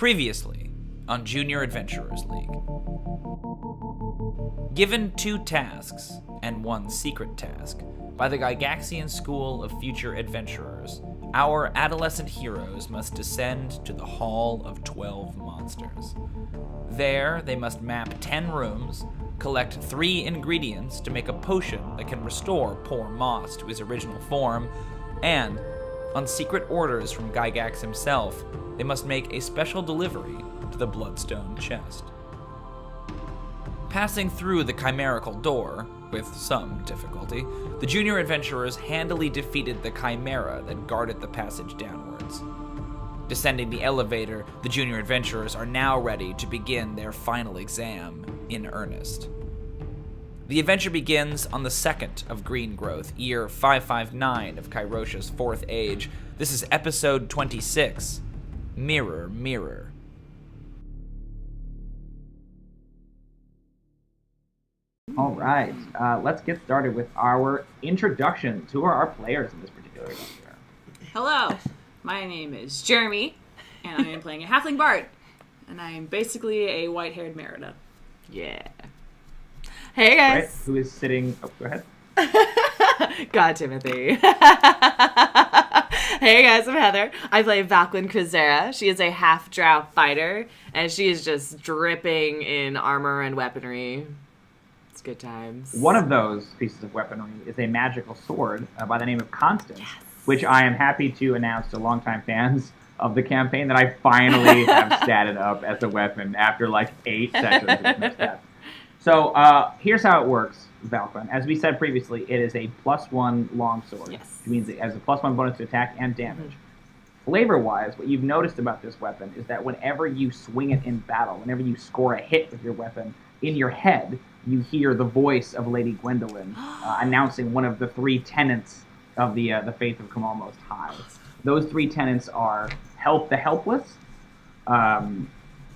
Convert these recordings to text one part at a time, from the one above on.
Previously on Junior Adventurers League. Given 2 tasks and 1 secret task by the Gygaxian School of Future Adventurers, our adolescent heroes must descend to the Hall of 12 Monsters. There, they must map 10 rooms, collect 3 ingredients to make a potion that can restore poor Moss to his original form, and, on secret orders from Gygax himself, they must make a special delivery to the Bloodstone chest. Passing through the chimerical door, with some difficulty, the junior adventurers handily defeated the chimera that guarded the passage downwards. Descending the elevator, the junior adventurers are now ready to begin their final exam in earnest. The adventure begins on the 2nd of Green Growth, year 559 of Kairosha's 4th age. This is episode 26, Mirror, Mirror. All right, let's get started with our introduction to our players in this particular adventure. Hello, my name is Jrmi, and I am playing a Halfling Bard, and I am basically a white-haired Merida. Yeah. Hey guys. Right, who is sitting? Oh, go ahead. God, Timothy. Hey guys, I'm Heather. I play Valqwyn. She is a half-drow fighter, and she is just dripping in armor and weaponry. It's good times. One of those pieces of weaponry is a magical sword by the name of Constance, which I am happy to announce to longtime fans of the campaign that I finally have statted up as a weapon after like 8 sessions of stats. So here's how it works, Valqwyn. As we said previously, it is a +1 longsword. Yes. Which means it has a +1 bonus to attack and damage. Flavor-wise, what you've noticed about this weapon is that whenever you swing it in battle, whenever you score a hit with your weapon, in your head, you hear the voice of Lady Gwendolyn announcing one of the 3 tenets of the Faith of Kamal Most High. Those 3 tenets are help the helpless.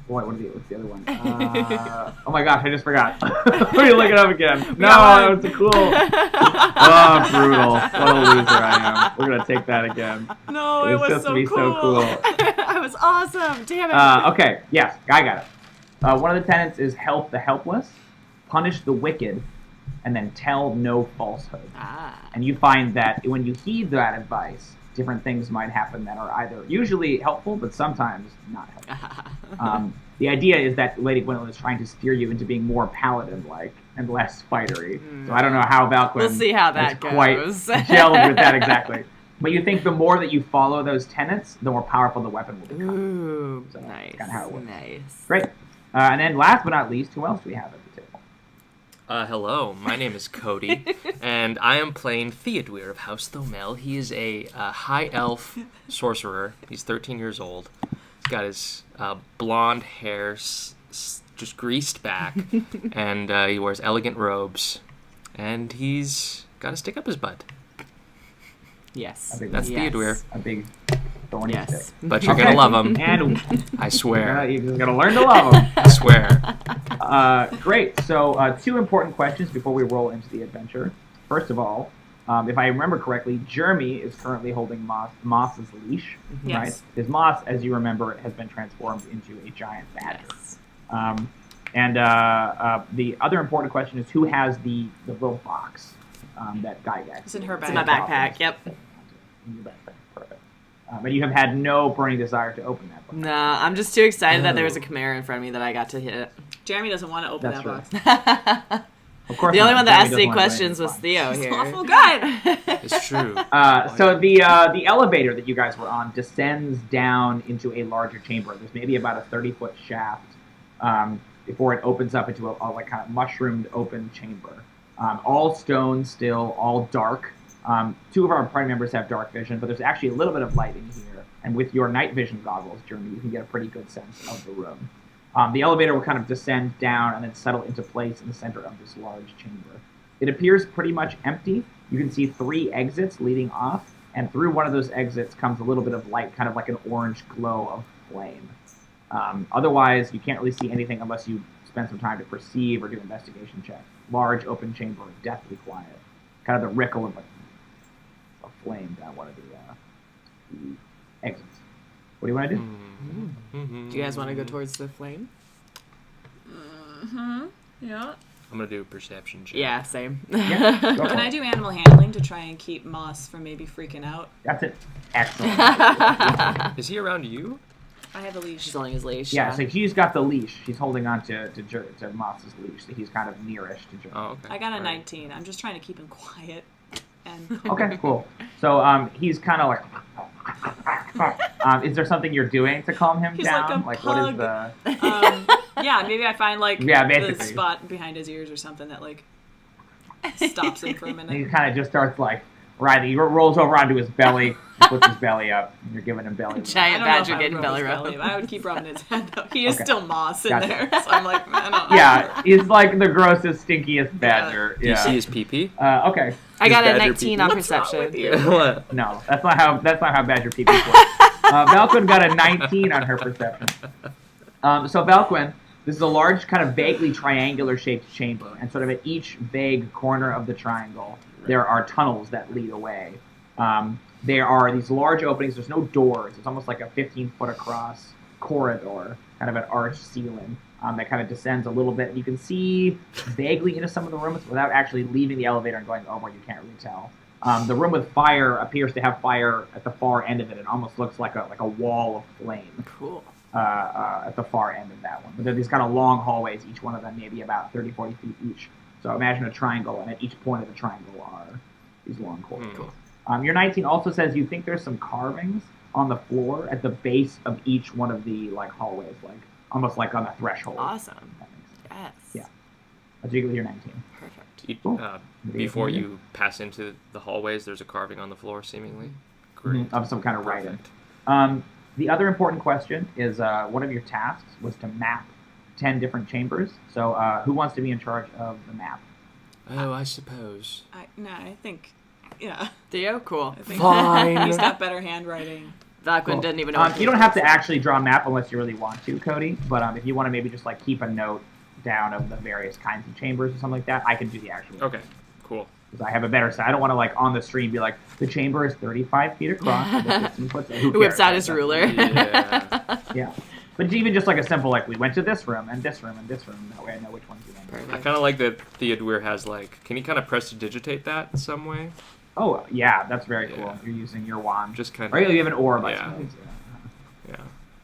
What's the other one? Oh my gosh, I just forgot. Let me look it up again. No, that was cool. Oh, brutal. What a loser I am. We're going to take that again. No, it was just so to be cool. so cool. I was awesome. Damn it. Okay, yes, I got it. One of the tenets is help the helpless, punish the wicked, and then tell no falsehood. And you find that when you heed that advice, different things might happen that are either usually helpful, but sometimes not helpful. The idea is that Lady Gwendolyn is trying to steer you into being more paladin-like and less fightery. So I don't know how Valqwyn We'll see how that is quite goes. gelled with that exactly. But you think the more that you follow those tenets, the more powerful the weapon will become. Ooh, So nice. that's kind of how it works. Nice. Great. And then last but not least, who else do we have at the table? Hello, my name is Cody, and I am playing Theodûir of House Thomel. He is a high elf sorcerer. He's 13 years old. He's got his blonde hair just greased back, and he wears elegant robes, and he's got a stick up his butt. Yes. That's Theodûir. A big thorny stick. But you're going to love him. And I swear. you're just going to learn to love him. I swear. Great. So 2 important questions before we roll into the adventure. First of all, if I remember correctly, Jrmi is currently holding Moss's leash, Yes. right? Because Moss, as you remember, has been transformed into a giant badger. Yes. The other important question is who has the little box that Gygax. It's in her It's in my bag. backpack, yep. In your backpack, perfect. But you have had no burning desire to open that box. Nah, I'm just too excited that there was a chimera in front of me that I got to hit. Jeremy doesn't want to open That's that box. Of course The only not. one that Jeremy asked doesn't any want to do questions was anything Theo He's here. an awful guy. It's true. So the elevator that you guys were on descends down into a larger chamber. There's maybe about a 30-foot shaft before it opens up into a like kind of mushroomed open chamber. All stone still, all dark. 2 of our party members have dark vision, but there's actually a little bit of light in here. And with your night vision goggles, Jrmi, you can get a pretty good sense of the room. The elevator will kind of descend down and then settle into place in the center of this large chamber. It appears pretty much empty. You can see 3 exits leading off, and through one of those exits comes a little bit of light, kind of like an orange glow of flame. Otherwise, you can't really see anything unless you spend some time to perceive or do investigation check. Large open chamber, deathly quiet. Kind of the rickle of a flame down one of the exits. What do you want to do? Mm-hmm. Do you guys want to go towards the flame? Yeah. I'm gonna do a perception check. Yeah, same. Yeah, go for Can it. I do animal handling to try and keep Moss from maybe freaking out? That's it. Excellent. Is he around you? I have a leash. She's holding his leash. Yeah, so she's got the leash. She's holding on to Moss's leash, so he's kind of nearish to Jrmi. Oh, okay. I got a All right. 19. I'm just trying to keep him quiet. And Okay, cool. So he's kind of like. Is there something you're doing to calm him He's down? like a what is pug. the? yeah, maybe I find like Yeah, the basically. spot behind his ears or something that like stops him for a And he minute. kind of just starts like riding. He rolls over onto his belly, puts his belly up, and you're giving him belly. rub. I Giant don't know if badger I would getting rub belly his rub. belly. I would keep rubbing his head though. He is Okay. still Moss in Gotcha. there, so I'm like, man, Yeah, he's like the grossest, stinkiest badger. Do you see Yeah. his pee-pee? Okay. I got a Badger 19 people. on What's wrong with perception. you? What? No, that's not how badger people work. Valqwyn got a 19 on her perception. So Valqwyn, this is a large, kind of vaguely triangular-shaped chamber, and sort of at each vague corner of the triangle, there are tunnels that lead away. There are these large openings. There's no doors. It's almost like a 15-foot across corridor, kind of an arched ceiling that kind of descends a little bit. You can see vaguely into some of the rooms without actually leaving the elevator and going over. You can't really tell. The room with fire appears to have fire at the far end of it. It almost looks like a wall of flame Cool. at the far end of that one. But they're these kind of long hallways, each one of them maybe about 30, 40 feet each. So imagine a triangle, and at each point of the triangle are these long corridors. Your 19 also says you think there's some carvings on the floor at the base of each one of the hallways, almost like on the threshold. Awesome. That makes sense. Yes. Yeah. That's what you get with your 19. Perfect. Cool. Before you pass into the hallways, there's a carving on the floor, seemingly. Great. Of some kind of writing. Perfect. The other important question is one of your tasks was to map 10 different chambers. So who wants to be in charge of the map? Oh, I suppose. I think, yeah. Theo, cool. I think Fine. he's got better handwriting. Valqwyn Cool. didn't even know. You don't have to actually draw a map unless you really want to, Cody. But if you want to maybe just keep a note down of the various kinds of chambers or something like that, I can do the actual. Okay, cool. Because I have a better side. I don't want to on the stream be like, the chamber is 35 feet across. Who Whips cares? out his ruler. Yeah. Yeah. But even just a simple we went to this room and this room and this room. That way I know which ones you went to. I kind of like that Theodûir has can you kind of prestidigitate that in some way? Oh, yeah, that's very cool. Yeah. You're using your wand. Just kind Or of. you have an orb, I Yeah. suppose. Yeah.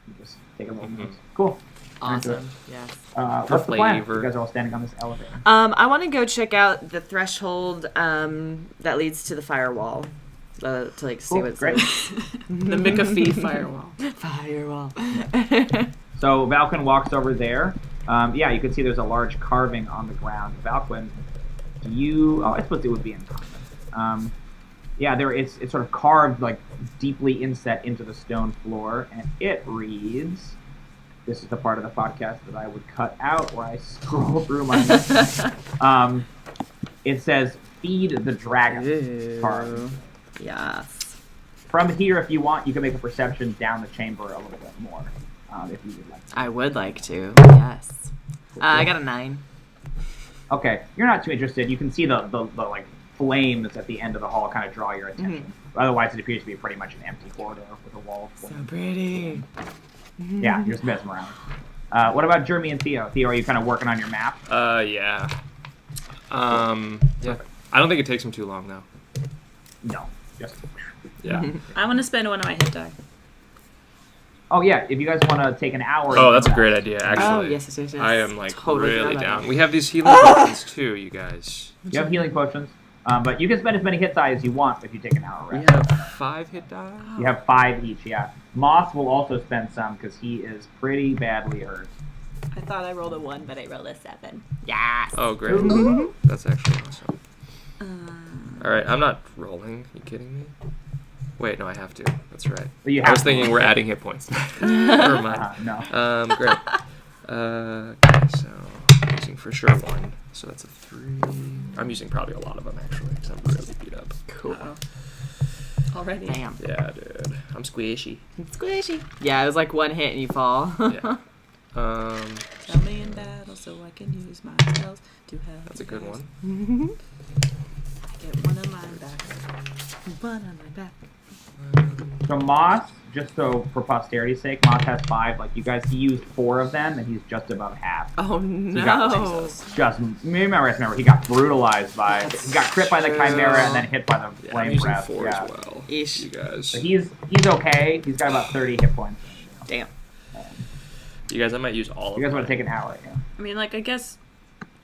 You just take a little Mhm. notes. Cool. Awesome. Yes. What's the plan? flavor. You guys are all standing on this elevator. I want to go check out the threshold that leads to the firewall. To see Cool, what's great. The McAfee firewall. Firewall. So Valqwyn walks over there. Yeah, you can see there's a large carving on the ground. Valqwyn, I suppose it would be in common. Yeah, it's sort of carved deeply inset into the stone floor, and it reads. This is the part of the podcast that I would cut out where I scroll through my notes. It says, "Feed the dragon." Carved. Yes. From here, if you want, you can make a perception down the chamber a little bit more, if you would like. I would like to. Yes. I got a 9. Okay, you're not too interested. You can see the flame that's at the end of the hall kind of draw your attention. Otherwise, it appears to be pretty much an empty corridor with a wall of flame. Pretty. Yeah, you're just mesmerized. What about Jrmi and Theo? Theo, are you kind of working on your map? Yeah. Yeah. I don't think it takes him too long though. No. Just. Yeah. I want to spend one of my hit die. Oh yeah, if you guys want to take an hour. Oh, that's a great idea. Actually. Oh, yes. I am Totally really forgot about down. that. We have these healing potions too, you guys. You have healing potions, but you can spend as many hit die as you want if you take an hour We rest. have 5 hit die. You have 5 each. Yeah. Moss will also spend some because he is pretty badly hurt. I thought I rolled a 1, but I rolled a 7. Yes. Oh, great. That's actually awesome. All right, I'm not rolling. You kidding me? Wait, no, I have to. That's right. But you I was have thinking we're adding hit points. Never mind. no. Great. Okay, so I'm using for sure 1. So that's a 3. I'm using probably a lot of them actually because I'm really beat up. Cool. Already. Damn. Yeah, dude. I'm squishy. Squishy. Yeah, it was like one hit and you fall. Yeah. Tell me in battle so I can use my spells to help. That's a good one. Get one of mine back. One on my back. So Moss, just so for posterity's sake, Moss has 5. Like you guys, he used 4 of them, and he's just above half. Oh He no. got remember, he got brutalized by, he got crit by the Chimera and then hit by the I'm Flame using Breath. 4 Yeah. as well. Eesh. You guys. So he's okay. He's got about 30 hit points. Damn. You guys, I might use all of You guys them. want to take an hour? Yeah. I mean, like, I guess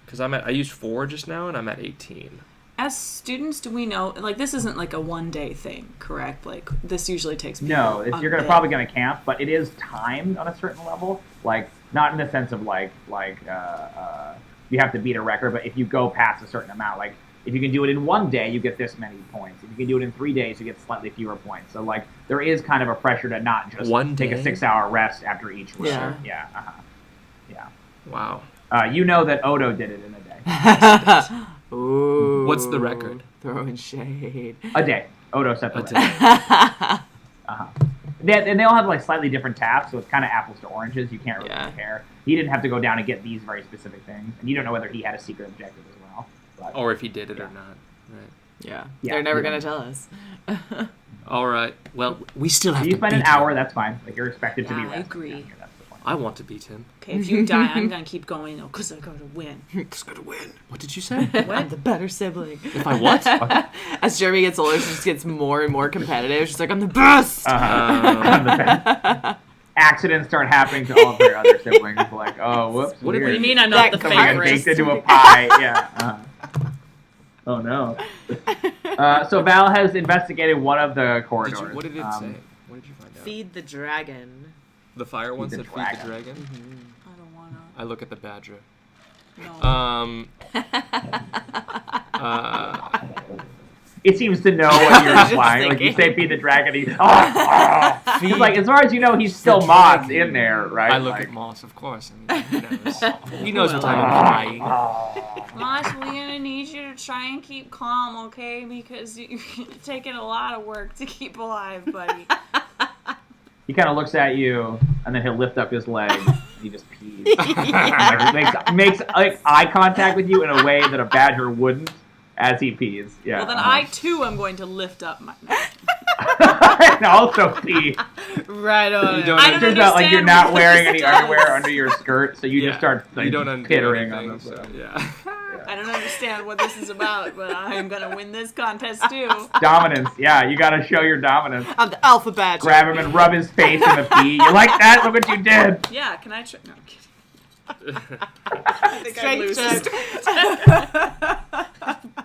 Because I used 4 just now, and I'm at 18. as students, do we know, like, this isn't like a one-day thing, correct? Like, this usually takes people No, a you're day. probably gonna camp, but it is timed on a certain level. Like not in the sense of you have to beat a record, but if you go past a certain amount, like if you can do it in 1 day, you get this many points. If you can do it in 3 days, you get slightly fewer points. So like there is kind of a pressure to not just take a 6-hour rest after each record. Yeah. Yeah. Wow. You know that Odo did it in a day. Ooh. What's the record? Throwing shade. A day. Odo set the A record. day. And they all have like slightly different tasks, so it's kind of apples to oranges. You can't really compare. He didn't have to go down and get these very specific things, and you don't know whether he had a secret objective as well. But, Or if he did it or not. Right. Yeah. Yeah, They're never you gonna don't. tell us. All right. Well, we still have if you to spend beat an hour, him. that's fine. Like you're expected to be Yeah, I rested. agree. down here, that's the point. I want to beat him. Okay, if you die, I'm gonna keep going, though, because I gotta win. He's gonna win. What did you say? I'm the better sibling. If I what? As Jrmi gets older, she just gets more and more competitive. She's like, I'm the best! On the fence. Accidents start happening to all of their other siblings. Like, oh, whoops. What did What do you weird. mean I'm not the Something got favorite? baked into a pie. Yeah. Oh no. So Val has investigated one of the corridors. What did it say? What did you find out? Feed the dragon. The fire one the said feed dragon. the dragon. I don't wanna. I look at the badger. No. It seems to know what you're Just implying. Like you thinking. say, feed the dragon. He's It's like, as far as you know, he's still Moss in there, right? I look like, at Moss, of course. I mean, he knows. He knows what I'm implying. Moss, we're gonna need you to try and keep calm, okay? Because you're taking a lot of work to keep alive, buddy. He kind of looks at you, and then he'll lift up his leg, and he just pees. Like, makes like eye contact with you in a way that a badger wouldn't as he pees. Yeah. Well, then I too am going to lift up my. and also pee. Right on. You don't I It don't turns out like you're understand not what wearing this any does. underwear under your skirt, so you just start like you don't understand pittering on anything, the so, yeah. I don't understand what this is about, but I'm gonna win this contest too. Dominance. Yeah, you gotta show your dominance. I'm the alpha badger. Grab him and rub his face in the pee. You like that? Look what you did. Yeah, can I try? No, I'm kidding. Strength check.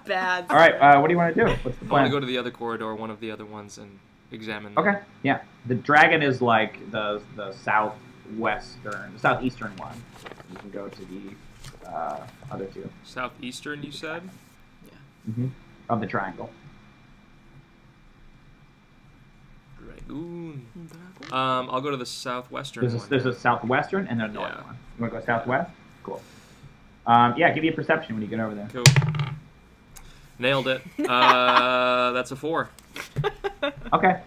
Bad. All right, what do you want to do? What's the I want plan? to go to the other corridor, one of the other ones, and examine them. Okay, yeah. The dragon is like the southeastern one. You can go to the other two Southeastern, you said? of the triangle. Dragoon. I'll go to the southwestern one. There's a southwestern and a north Yeah. one. You want to go southwest? Cool. Yeah, give you a perception when you get over there. Cool. Nailed it. That's a 4. Okay.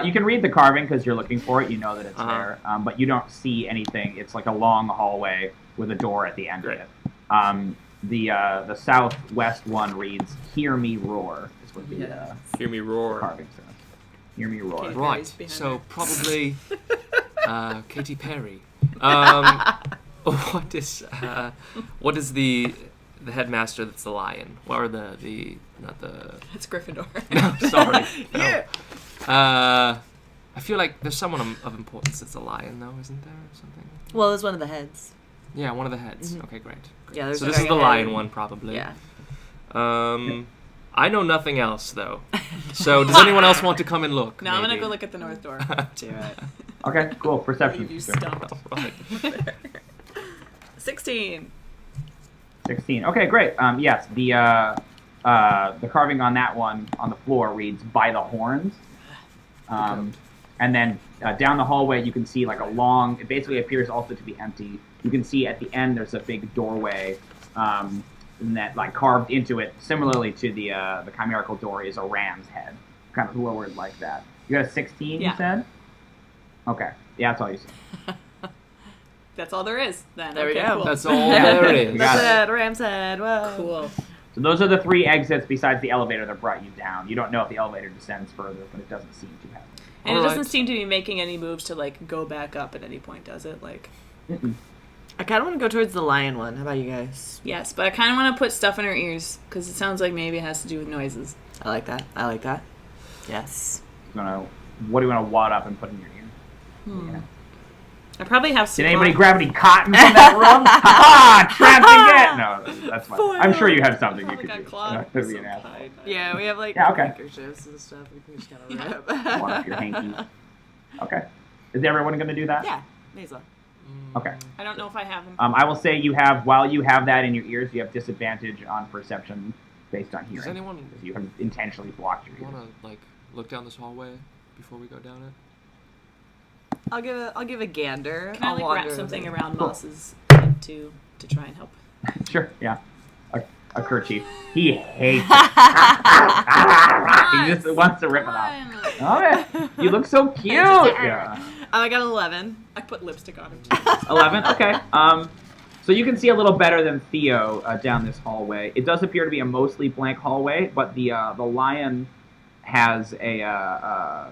You can read the carving because you're looking for it. You know that it's Uh-huh. there, but you don't see anything. It's like a long hallway with a door at the end Great. of it. The southwest one reads, "Hear me roar." Is what the Hear me roar. carving says. Hear me roar. Okay. Right. Perry's behind So her. probably Katy Perry. What is the headmaster that's the lion? Or the not the It's Gryffindor. no, sorry. No. Yeah. I feel like there's someone of importance that's a lion though, isn't there, or something? Well, it's one of the heads. Yeah, one of the heads. Okay, great. Yeah, there's So a this is the dragon lion head. one probably. Yeah. I know nothing else though. So does anyone else want to come and look? Now I'm gonna maybe? go look at the north door. Do it. Okay, cool. Perception. Leave you stumped. Right. 16. 16. Okay, great. Yes, the carving on that one on the floor reads "by the horns," and then down the hallway you can see like a long. It basically appears also to be empty. You can see at the end there's a big doorway, and that like carved into it, similarly to the chimerical door, is a ram's head, kind of lowered like that. You got a 16. Yeah. You said. Okay. Yeah, that's all you said. That's all there is. Then. There we Okay, go. Cool. That's all Yeah. there is. You got That's it. Ram's head. Whoa. Cool. So those are the 3 exits besides the elevator that brought you down. You don't know if the elevator descends further, but it doesn't seem to have. And All it doesn't right. seem to be making any moves to like go back up at any point, does it? Like, I kind of want to go towards the lion one. How about you guys? yes, but I kind of want to put stuff in her ears because it sounds like maybe it has to do with noises. I like that. I like that. Yes. What do you want to wad up and put in your ear? Yeah. I probably have some. Did anybody grab any cotton from that room? Ha! Trapped again! No, that's fine. I'm sure you have something you Probably could got use. clogged That with could be an some asshole. kind. Yeah, we have like Yeah, okay. handkerchiefs and stuff. We can just kind of rip. Wad up your hanky. Okay. Is everyone going to do that? Yeah, may as well. Okay. I don't know if I have them. I will say while you have that in your ears, you have disadvantage on perception based on hearing. Does anyone Because you have intentionally blocked your ears. want to like look down this hallway before we go down it? I'll give a gander. Can I I'll like wander wrap something over. around Moss's head to try and help? Sure, yeah. A kerchief. He hates it. He just wants to rip it off. Oh, you look so cute. Yeah. I got an 11. I put lipstick on him. 11. Okay. So you can see a little better than Theo down this hallway. It does appear to be a mostly blank hallway, but the lion has a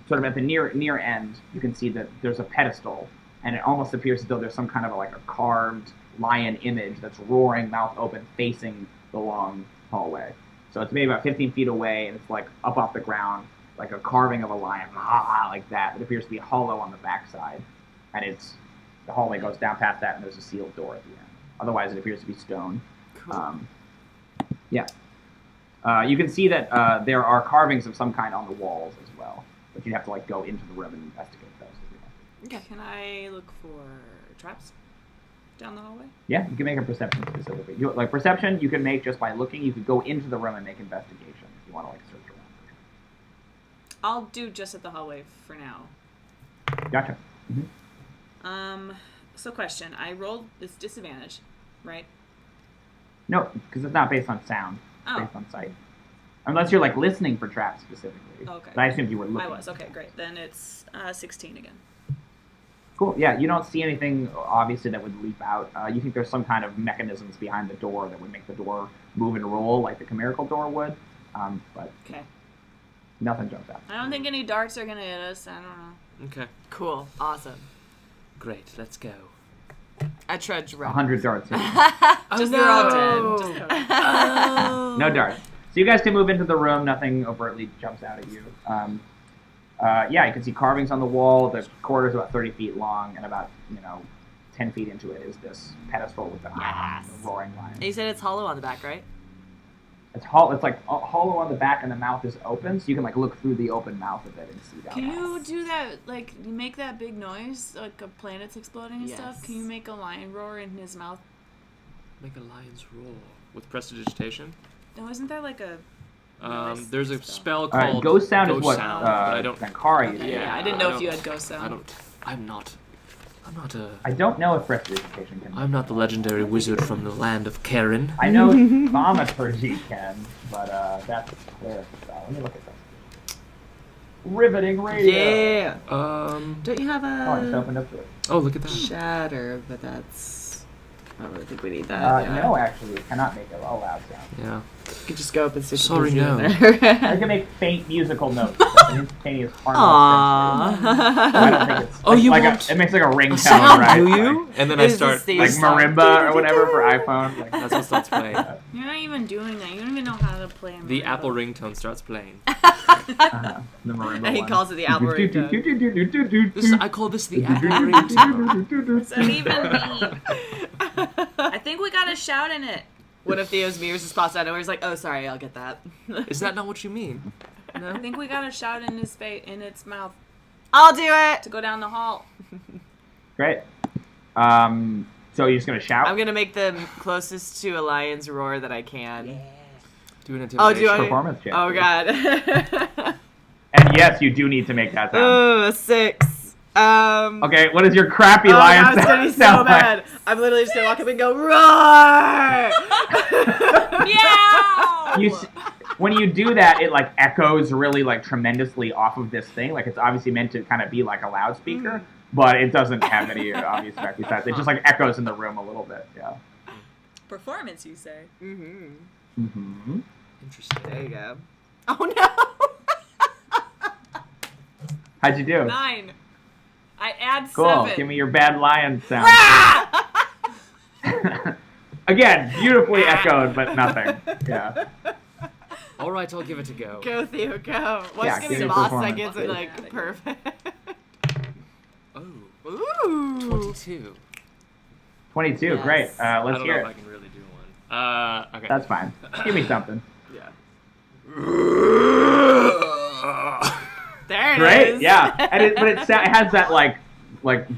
sort of at the near end. You can see that there's a pedestal, and it almost appears as though there's some kind of like a carved lion image that's roaring, mouth open, facing the long hallway. So it's maybe about 15 feet away, and it's like up off the ground, like a carving of a lion, like that. It appears to be hollow on the backside, and the hallway goes down past that, and there's a sealed door at the end. Otherwise, it appears to be stone. Cool. Yeah. You can see that there are carvings of some kind on the walls as well, but you'd have to like go into the room and investigate those. Okay. Can I look for traps down the hallway? Yeah, you can make a perception specifically. Like perception, you can make just by looking. You could go into the room and make investigation if you want to like search around. I'll do just at the hallway for now. Gotcha. So question. I rolled this disadvantage, right? No, because it's not based on sound. It's Oh. based on sight. Unless you're like listening for traps specifically. Okay. But I assumed you were looking. I was. Okay, great. Then it's 16 again. Cool. Yeah, you don't see anything obviously that would leap out. You think there's some kind of mechanisms behind the door that would make the door move and roll like the chimerical door would, but Okay. nothing jumps out. I don't think any darts are gonna hit us. I don't know. Okay. Cool. Awesome. Great. Let's go. I trudge around. 100 darts. Just they're all dead. Just go. No darts. So you guys can move into the room. Nothing overtly jumps out at you. Yeah, you can see carvings on the wall. The corridor's about 30 feet long, and about 10 feet into it is this pedestal with the roaring lion. You said it's hollow on the back, right? It's like hollow on the back, and the mouth is open, so you can like look through the open mouth of it and see down. Can you do that? Like, you make that big noise, like a planet's exploding and stuff. Yes. Can you make a lion roar in his mouth? Make a lion's roar with prestidigitation. No, isn't there like a noise There's a stuff? spell called Ghost sound Ghost is what Sound, but I don't. Zankara uses. Okay, yeah, I didn't know if you had ghost sound. I'm not I don't know if prestidigitation can. I'm not the legendary wizard from the land of Karen. I know thaumaturgy can, but that's cleric style. Let me look at this. Riveting radio. Yeah. Don't you have Oh, I just a opened up to it. Oh, look at that. shatter? But that's. I don't really think we need that. yeah. No, actually, it cannot make a loud sound. Yeah. You could just go up and stick Sorry, the no. in there. I can make faint musical notes. That's an instantaneous harmless sensory. I don't think it's Oh, you like want it makes like a ringtone, sound, right? do you? And then I It is start the Like same marimba or whatever for iPhone. Like, That's what starts playing. You're not even doing that. You don't even know how to play a The marimba. Apple ringtone starts playing. the marimba And he one. calls it the Apple ringtone. I call this the Apple ringtone. What's that even mean? I think we gotta shout in it. One of Theo's mirrors just pops out and he's like, "Oh, sorry, I'll get that." Is that not what you mean? I think we gotta shout in his face, in its mouth, I'll do it. to go down the hall. Great. So you're just gonna shout? I'm gonna make the closest to a lion's roar that I can. Do an Oh, intimidation. do I? Performance check. Oh God. And yes, you do need to make that sound. Oh, 6. Okay, what is your crappy Oh, lion now it's gonna be so sound like? bad. I'm literally just gonna walk up and go roar. Meow! When you do that, it like echoes really like tremendously off of this thing. Like it's obviously meant to kind of be like a loudspeaker, but it doesn't have any obvious effect besides it just like echoes in the room a little bit. Yeah. Performance, you say? Interesting. There you go. Oh no. How'd you do? 9. I add Cool. 7. Give me your bad lion sound. Again, beautifully echoed, but nothing. Yeah. All right, I'll give it a go. Go, Theo, go. What's Yeah, gonna give be me boss performance. seconds and like perfect. Oh, Ooh. 22. 22. Yes. Great. I Let's don't hear know if it. I can really do one. Okay. That's fine. Give me something. yeah. There it Great. is. Yeah. But it has that like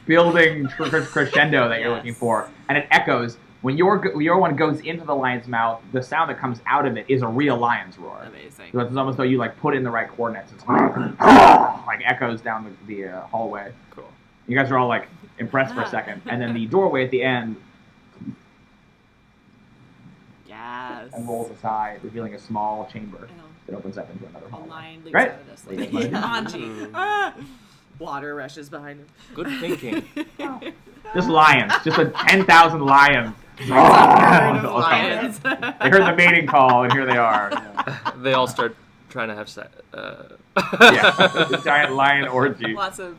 building crescendo that you're Yes. looking for, and it echoes. When your one goes into the lion's mouth, the sound that comes out of it is a real lion's roar. Amazing. So it's almost though you like put in the right coordinates. It's like echoes down the hallway. Cool. You guys are all like impressed for a second, and then the doorway at the end Yes. and rolls aside, revealing a small chamber I know. that opens up into another A hallway. lion leaps Right. out of this. What Like, do you guys Enge. Ah. Water rushes behind him. Good thinking. Just lions, just 10,000 lions. Herd of lions. They heard the mating call, and here they are. Yeah, They all start trying to have sex. yeah. The giant lion orgy. Lots of.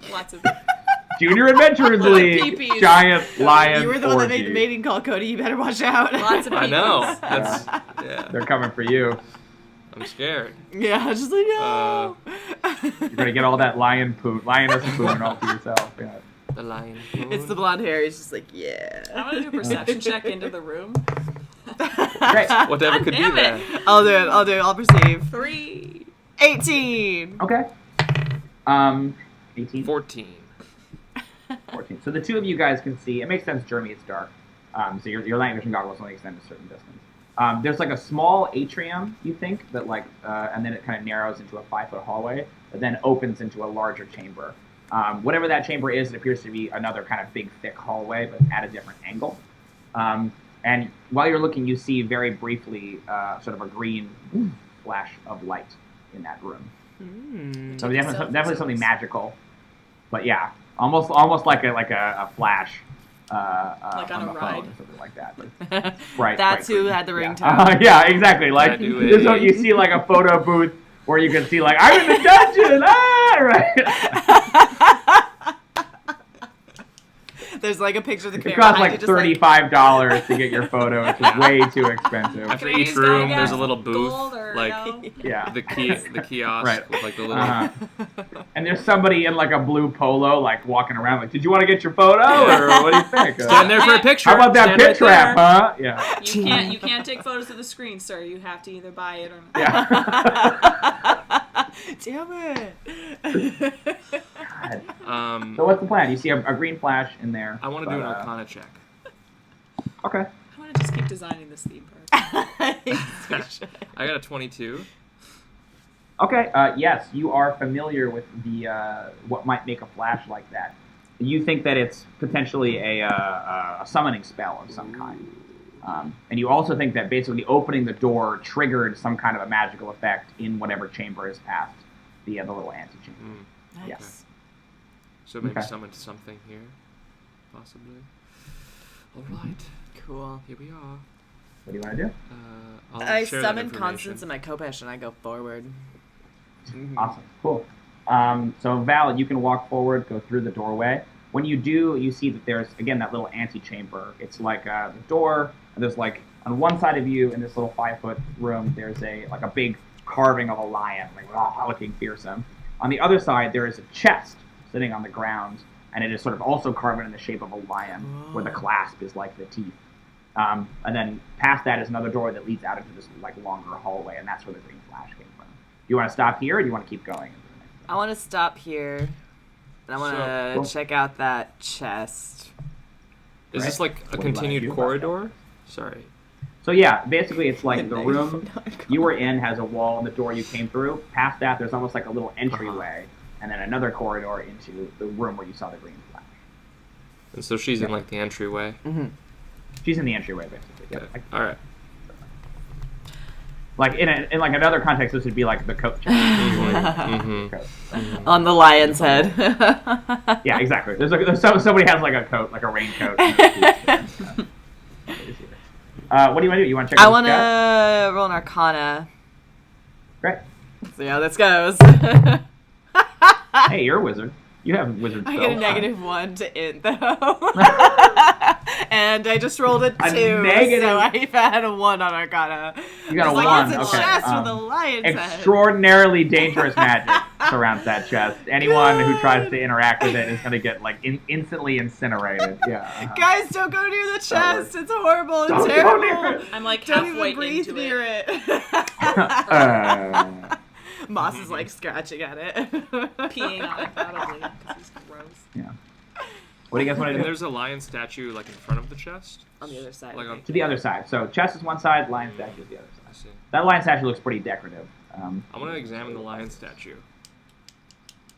Junior Adventurers League. Peepees. Giant lion You were the one that made orgy. the mating call, Cody. You better watch out. Lots of I know. peepees. That's yeah. They're coming for you. I'm scared. Yeah, just like, no. You're gonna get all that lioness poon all to yourself. Yeah. The lion. It's the blonde hair. He's just like, yeah. I want to do a perception check into the room. Great. Whatever could be Damn there. it. I'll do it. I'll perceive. 3. 18. Okay. 18. 14. 14. So the two of you guys can see. It makes sense, Jrmi. It's dark. So your night vision goggles only extend a certain distance. There's like a small atrium, you think, that like, and then it kind of narrows into a 5-foot hallway, but then opens into a larger chamber. Whatever that chamber is, it appears to be another kind of big, thick hallway, but at a different angle. And while you're looking, you see very briefly sort of a green flash of light in that room. So definitely something magical. But yeah, almost like a flash. Like on a the ride. phone or something like that. Right. That's who had the ringtone. Yeah. Yeah, exactly. Like I do this is it. what you see like a photo booth where you can see like I'm in the dungeon. Right. There's like a picture of the It camera. costs behind like you, just $35 to get your photo, which is way too expensive. After Can I each use room, Gygaxian there's a little booth, gold or like no? Yeah. the kiosk Right. with like the little. And there's somebody in like a blue polo, like walking around, like, did you want to get your photo, or what do you think? Stand there for a picture. How about that Stand pit right trap, there. huh? Yeah. You can't take photos of the screen, sir. You have to either buy it or not. Yeah. Damn it. God. So what's the plan? You see a green flash in there. I want to do an Arcana check. Okay. I want to just keep designing this theme park. I got a 22. Okay. Yes, you are familiar with the what might make a flash like that. You think that it's potentially a summoning spell of some kind. And you also think that basically opening the door triggered some kind of a magical effect in whatever chamber is past the little antechamber. Nice. Yes. So maybe Okay. summon something here, possibly. All right, Cool. here we are. What do you want to do? I'll I share that summon information. Constance in my Kopesh and I go forward. Awesome. Cool. So Val, you can walk forward, go through the doorway. When you do, you see that there's, again, that little antechamber. It's like the door, and there's like, on one side of you, in this little 5-foot room, there's a big carving of a lion, like looking fearsome. On the other side, there is a chest sitting on the ground, and it is sort of also carved in the shape of a lion, where the clasp is like the teeth. And then past that is another door that leads out into this like longer hallway, and that's where the green flash came from. Do you want to stop here, or do you want to keep going? I want to stop here. And I want to Cool. check out that chest. Is Right. this like a What do you wanna continued do about corridor? Sorry. So yeah, basically it's like the Nice. room you were in has a wall and the door you came through. Past that, there's almost like a little entryway, and then another corridor into the room where you saw the green flash. And so she's in like the entryway. She's in the entryway, basically. Yep. Okay. All right. Like in like another context, this would be like the coat. Mm-hmm. Coat. On the lion's head. Yeah, exactly. Somebody has like a coat, like a raincoat. What do you want to do? You want to check I out want the stat? to roll an Arcana. Great. See how this goes. Hey, you're a wizard. You have wizard I spells. get a -1 to int, though. And I just rolled a 2, negative- so I've had a 1 on Arcana. You got a It's 1. Like, it's a Okay. chest with a lion's head. Extraordinarily dangerous magic surrounds that chest. Anyone who tries to interact with it is going to get like instantly incinerated. Yeah. Guys, don't go near the chest. It's horrible and Don't go terrible. near it. I'm like Don't halfway even breathe into near it. it. Moss is like scratching at it. Peeing on it probably because he's gross. Yeah. What do you guys want to And do? there's a lion statue like in front of the chest. On the other side. Like I on- think. To the other side. So chest is one side, lion statue is the other I side. see. That lion statue looks pretty decorative. I'm gonna examine the lion statue.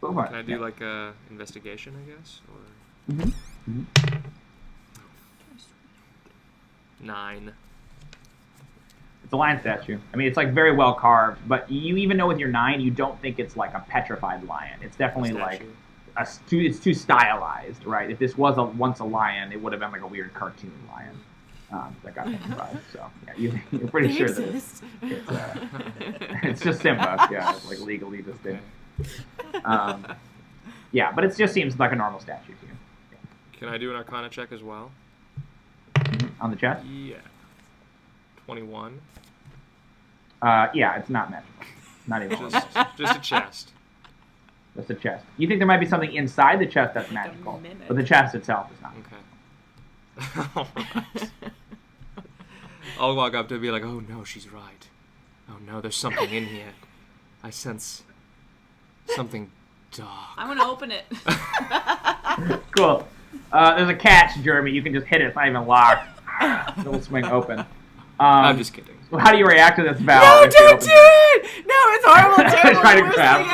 Go for it. Can I do Yeah. like a investigation, I guess, or Mhm. Mhm. 9? It's a lion statue. I mean, it's like very well carved, but you even know with your 9, you don't think it's like a petrified lion. It's definitely like it's too stylized, right? If this was once a lion, it would have been like a weird cartoon lion that got petrified. So yeah, you're pretty They sure that exist. it's just Simba. Yeah, it's like legally distinct. Yeah, but it just seems like a normal statue to you. Can I do an Arcana check as well? On the chest? Yeah. 21. Yeah, it's not magical. Not even close. Just a chest. Just a chest. You think there might be something inside the chest that's magical, mimic. but the chest itself is not. Okay. Alright. I'll walk up to it and be like, oh no, she's right. Oh no, there's something in here. I sense something dark. I'm gonna open it. Cool. There's a catch, Jrmi. You can just hit it. It's not even locked. It'll swing open. I'm just kidding. So how do you react to this, Val? No, if she don't opens do it! No, it's horrible, terrible, Trying to worst grab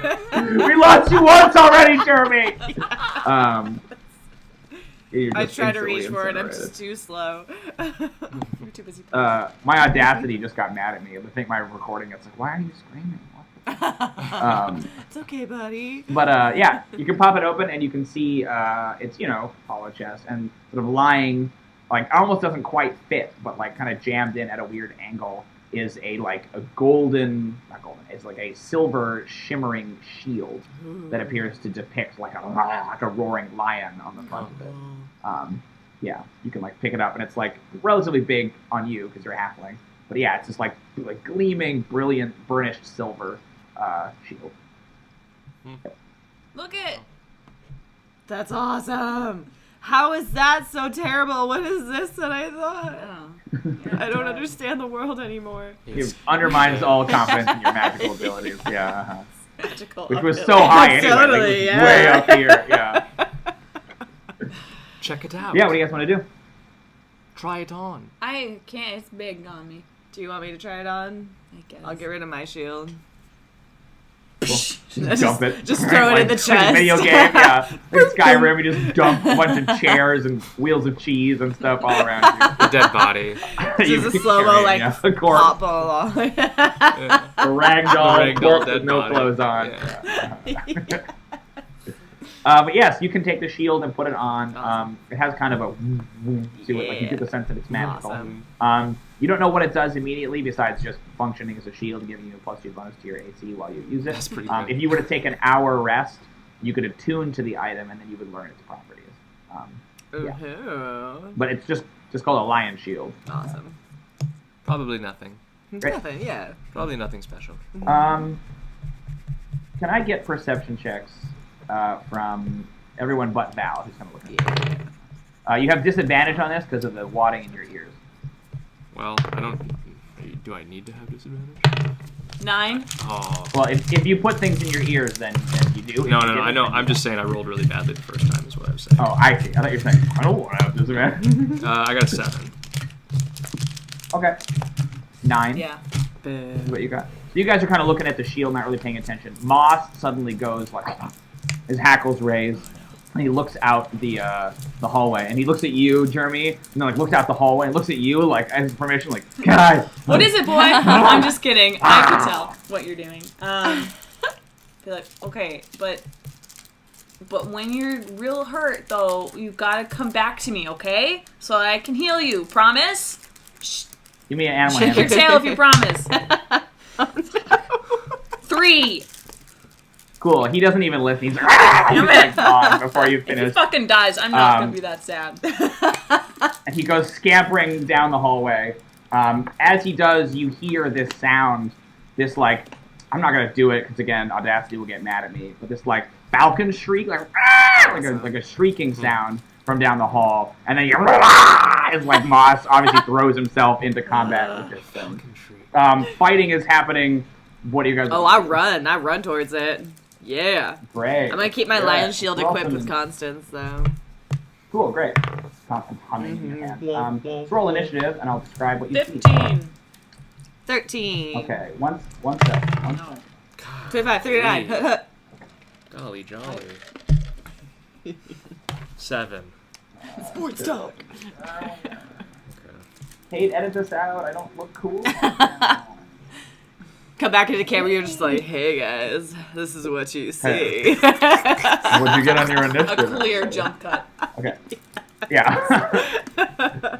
thing ever! We lost you once already, Jrmi! You're I just try to instantly reach for it, I'm incinerated. just too slow. You're too busy. My Audacity just got mad at me. I think my recording, it's like, why are you screaming? What the It's okay, buddy. But yeah, you can pop it open and you can see it's hollow chest and sort of lying, like almost doesn't quite fit, but like kind of jammed in at a weird angle is a golden, not golden, it's like a silver shimmering shield that appears to depict like a roaring lion on the front of it. Yeah, you can like pick it up and it's like relatively big on you because you're a halfling. But yeah, it's just like gleaming, brilliant, burnished silver shield. Look it. That's awesome. How is that so terrible? What is this that I thought? Oh. I don't understand the world anymore. It undermines all confidence in your magical abilities. Yeah, Magical. which was so high anyway. Totally, like, it was yeah. way up here. Yeah. Check it out. Yeah. What do you guys want to do? Try it on. I can't. It's big on me. Do you want me to try it on? I guess. I'll get rid of my shield. Just dump it. Just throw it in the Like a chest. video game. Yeah. Like Skyrim, you just dump a bunch of chairs and wheels of cheese and stuff all around The dead body. you. Just a slow-mo, like, a corpse, pop along. Yeah. a ragdoll, The ragdoll corpse dead with no body. clothes on. Yeah. But yes, you can take the shield and put it on. Awesome. It has kind of a to it, like you get the sense that it's magical. Awesome. You don't know what it does immediately besides just functioning as a shield and giving you a +2 bonus to your AC while you use it. That's pretty good. If you were to take an hour rest, you could attune to the item and then you would learn its properties. Yeah. Ooh. But it's just called a lion shield. Awesome. Probably nothing. Great. Nothing, yeah. Probably nothing special. Can I get perception checks from everyone but Val, who's going to look at it? You have disadvantage on this because of the wadding in your ears. Well, I don't. Do I need to have disadvantage? 9. Oh. Well, if you put things in your ears, then you do. No, If you I didn't, know. then I'm you just saying I rolled really badly the first time, is what I was saying. don't. Oh, I see. I thought you were saying, I don't want to have disadvantage. I got a 7. Okay. 9 Yeah. is what you got. So you guys are kind of looking at the shield, not really paying attention. Moss suddenly goes, like, his hackles raised, and he looks out the hallway, and he looks at you, Jrmi, and then, like, looks out the hallway and looks at you, like, as permission, like, guys. What is it, boy? I'm just kidding. I can tell what you're doing. Be like, okay, but when you're real hurt, though, you've got to come back to me, okay? So I can heal you. Promise? Shh. Give me an animal Shake your handle. tail if you promise. 3. Cool. He doesn't even listen. He's like, ah! He's like gone before you If he finish. fucking dies, I'm not gonna be that sad. And he goes scampering down the hallway. As he does, you hear this sound, this like, I'm not gonna do it because again, Audacity will get mad at me. But this like falcon shriek, like ah! like a shrieking sound from down the hall, and then you as like Moss obviously throws himself into combat with this thing. Fighting is happening. What do you guys? Oh, I run towards it. Yeah. Great. I'm gonna keep my Good. lion shield Roll equipped some- with Constance, though. Cool, great. Constant humming in your hand. Let's roll initiative, and I'll describe what you see. 15. 13. Okay, one sec. One sec. 25, 39. Golly jolly. 7. Sports talk. Kate, edit this out. I don't look cool. Come back into the camera, you're just like, hey guys, this is what you see. What'd you get on your A initiative? clear jump cut. Okay. Yeah.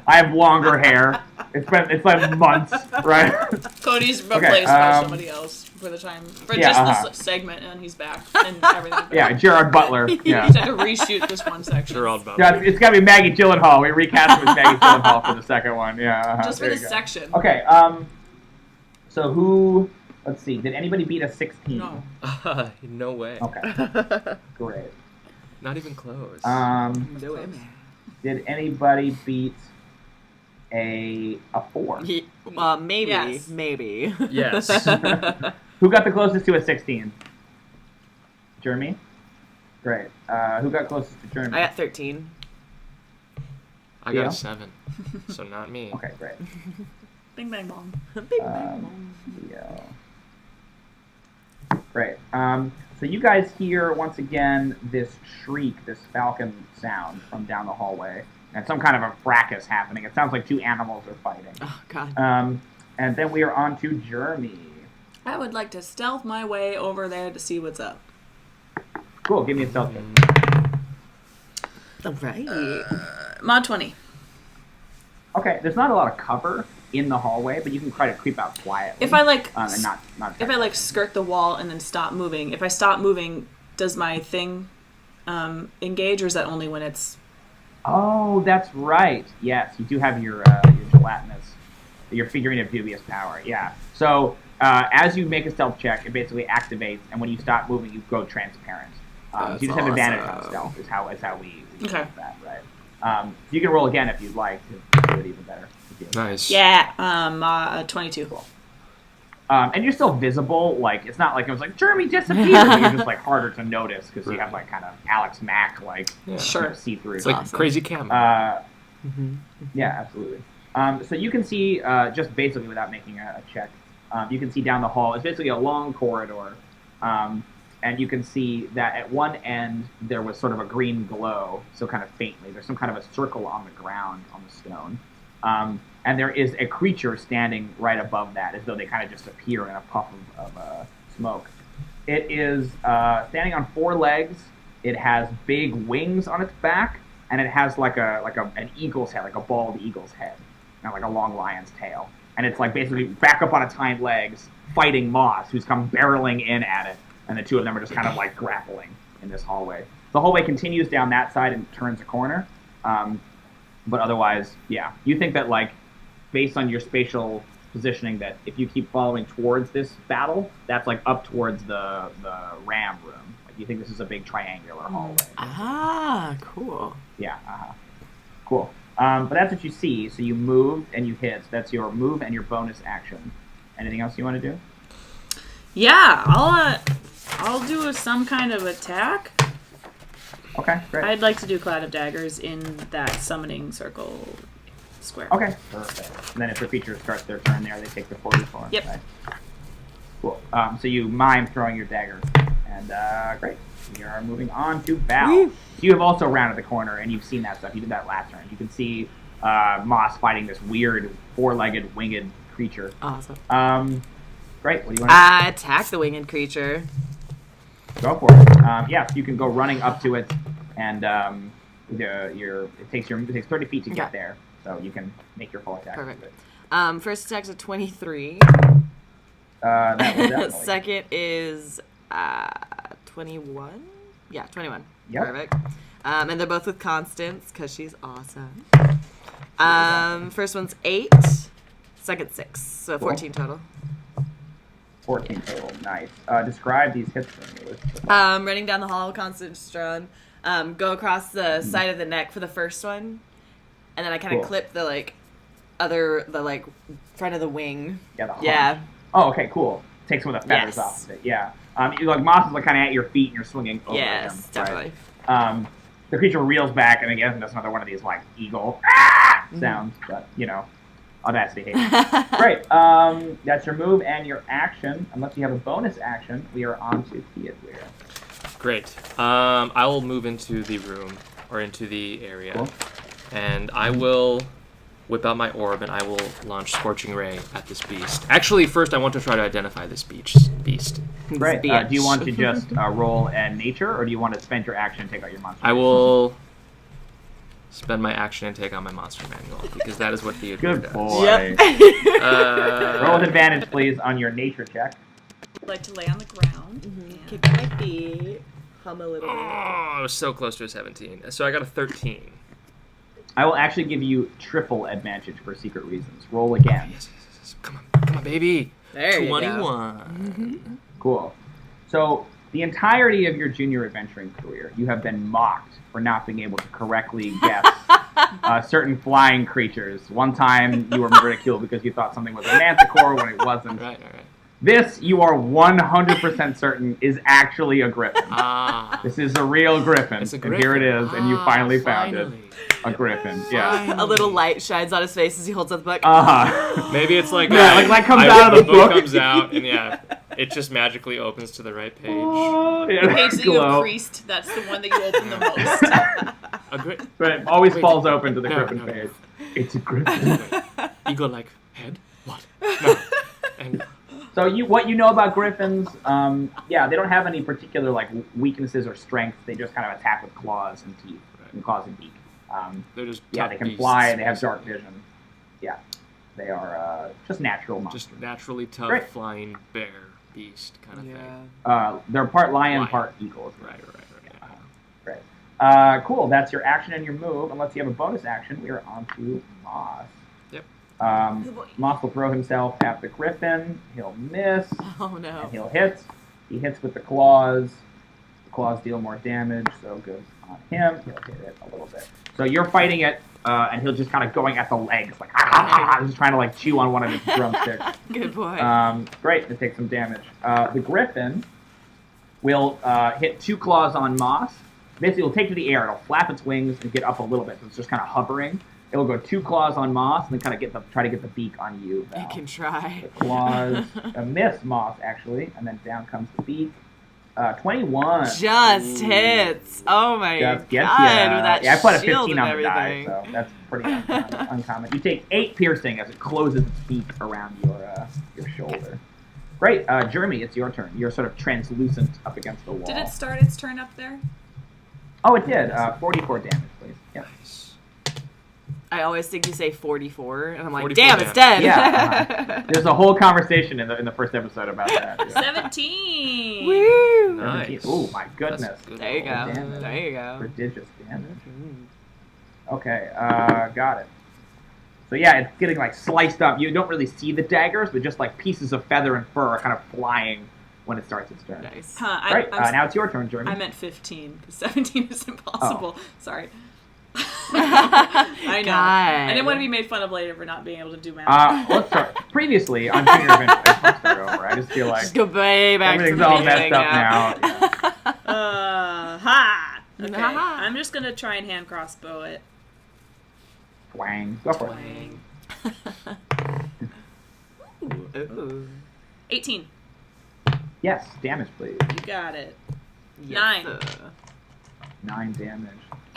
I have longer hair. It's like months, right? Cody's replaced by um, somebody else for the time. For yeah, just this segment, and he's back. And everything's back. Yeah, Gerard Butler. Yeah. He's had to reshoot this one section. Gerald Butler. Yeah, it's gotta be Maggie Gyllenhaal. We recast it with Maggie Gyllenhaal for the second one. Yeah. Just for there this you go. section. Okay. So who? Let's see. Did anybody beat a 16? No. No way. Okay. Great. Not even close. No way. Did anybody beat a 4? Maybe. Yes. Maybe. Yes. Who got the closest to a 16? Jrmi? Great. Who got closest to Jrmi? I got 13. I got Yeah. a 7. So not me. Okay, great. Bing bang bong. Yeah. Great. So you guys hear once again this shriek, this falcon sound from down the hallway, and some kind of a fracas happening. It sounds like two animals are fighting. Oh, God. And then we are on to Jrmi. I would like to stealth my way over there to see what's up. Cool. Give me a stealth check. All right. Mod 20. Okay. There's not a lot of cover in the hallway, but you can try to creep out quietly. If I like, and not if I like skirt the wall and then stop moving, if I stop moving, does my thing engage, or is that only when it's? Oh, that's right. Yes, you do have your gelatinous, your figurine of dubious power. Yeah. So as you make a stealth check, it basically activates, and when you stop moving, you go transparent. So you just have advantage on stealth. Is how we Okay. use that, right? You can roll again if you'd like to do it even better. Nice. Yeah. 22. And you're still visible. Like it's not like it was like Jrmi disappeared. But you're just like harder to notice because you have like kind of Alex Mack like Sure. see through. It's like Awesome. crazy camera. Yeah, absolutely. So you can see, just basically without making a check, you can see down the hall. It's basically a long corridor, and you can see that at one end there was sort of a green glow, so kind of faintly. There's some kind of a circle on the ground on the stone, and there is a creature standing right above that, as though they kind of just appear in a puff of smoke. It is standing on 4 legs. It has big wings on its back, and it has like an eagle's head, like a bald eagle's head, and like a long lion's tail. And it's like basically back up on its hind legs, fighting Moss, who's come barreling in at it, and the two of them are just kind of like grappling in this hallway. The hallway continues down that side and turns a corner, but otherwise, yeah. You think that like, based on your spatial positioning, that if you keep following towards this battle, that's like up towards the ram room. Like you think this is a big triangular hallway. Ah, cool. Yeah, cool. But that's what you see. So you move and you hit. So that's your move and your bonus action. Anything else you want to do? Yeah, I'll do some kind of attack. Okay, great. I'd like to do Cloud of Daggers in that summoning circle square. Okay, perfect. And then if the feature starts their turn there, they take the 44. Yep. Right? Cool. So you mime throwing your dagger. And great. We are moving on to Val. Woo. So you have also rounded the corner, and you've seen that stuff. You did that last turn. You can see Moss fighting this weird 4-legged winged creature. Awesome. Great. What do you want to Attack the winged creature. Go for it. Yeah, so you can go running up to it, and it takes 30 feet to get Okay. there, so you can make your full attack. Perfect. With it. First attack's a 23. That will definitely. Second is 21? Yeah, 21. Yep. Perfect. And they're both with Constance, because she's awesome. First one's 8, second 6, so 14 total. 14 total. Nice. Describe these hits for me. Running down the hall, Constance drawn. Go across the side of the neck for the first one, and then I kind of clip the front of the wing. Yeah. The yeah. Oh, okay, cool. Take some of the feathers off of it. Yeah. Moss is like kind of at your feet, and you're swinging over him. Yes, definitely. Right? The creature reels back, and again, that's another one of these like eagle sounds, but audacity hates. Great. That's your move and your action. Unless you have a bonus action, we are on to Theodûir. Great. I will move into the room, or into the area, Cool. and I will whip out my orb, and I will launch Scorching Ray at this beast. Actually, first I want to try to identify this beast. Great. Do you want to just roll a nature, or do you want to spend your action and take out your monster? I will spend my action and take out my monster manual, because that is what Theodûir Good does. boy. Yep. Roll with advantage, please, on your nature check. I'd like to lay on the ground. and- Kick my feet. Hum a little bit. Oh, I was so close to a 17. So I got a 13. I will actually give you triple advantage for secret reasons. Roll again. Yes. Come on, baby. There you go. 21. Cool. So, the entirety of your junior adventuring career, you have been mocked for not being able to correctly guess certain flying creatures. One time, you were ridiculed because you thought something was a manticore when it wasn't. Right. This, you are 100% certain, is actually a griffin. Ah. This is a real griffin. It's a And griffin. here it is, and you finally found finally. it. A griffin, yeah. A little light shines on his face as he holds up the book. Uh-huh. Maybe it's like like comes out of the book. comes out, and it just magically opens to the right page. The page that you have creased, that's the one that you open the most. A great But it always falls open to the No, griffin no. page. It's a griffin. eagle-like head. What? No. And So what you know about griffins, they don't have any particular like weaknesses or strengths. They just kind of attack with claws and teeth, and claws and beak. they're just Yeah, tough they can beasts, fly. They have dark basically. vision. Yeah, they are just natural monsters. Just naturally tough Great. flying bear beast kind of thing. They're part lion, Lion. part eagle. Right. Great. Cool. That's your action and your move. Unless you have a bonus action, we are on to Moss. Yep. Moss will throw himself at the griffin. He'll miss. Oh no. And he'll hit. He hits with the claws. The claws deal more damage, so good on him. He'll hit it a little bit. So you're fighting it, and he'll just kind of going at the legs, like just trying to like chew on one of its drumsticks. Good boy. Great, to take some damage. The griffin will hit 2 claws on Moss. Basically, it'll take to the air. It'll flap its wings and get up a little bit. So it's just kind of hovering. It'll go 2 claws on Moss and then kind of try to get the beak on you. Val. It can try. The claws miss Moss actually, and then down comes the beak. 21. Just hits. Oh my Just god. gets ya. With that I put a shield 15 and on the die, everything. so that's pretty uncommon. You take 8 piercing as it closes its beak around your shoulder. Great, Jrmi, it's your turn. You're sort of translucent up against the wall. Did it start its turn up there? Oh, it did. 44 damage, please. Yep. Nice. I always think you say 44, and I'm like, 44 damn, it's dead. Yeah. There's a whole conversation in the first episode about that. Yeah. 17! Woo! Nice. Oh my goodness. That's good. There you go. Damage. There you go. Prodigious damage. Okay, got it. So yeah, it's getting like sliced up. You don't really see the daggers, but just like pieces of feather and fur are kind of flying when it starts its turn. Nice. Huh, Right, now it's your turn, Jrmi. I meant 15, because 17 is impossible. Oh. Sorry. I know. God. I didn't want to be made fun of later for not being able to do math. Let's start. Previously on Junior Adventure, let's start over. I just feel like Just go way back everything's to the all messed beginning up now. now. Ha! Okay, Ha. I'm just going to try and hand crossbow it. Twang. Go for it. Ooh. 18. Yes, damage, please. You got it. Yes, 9. 9 damage.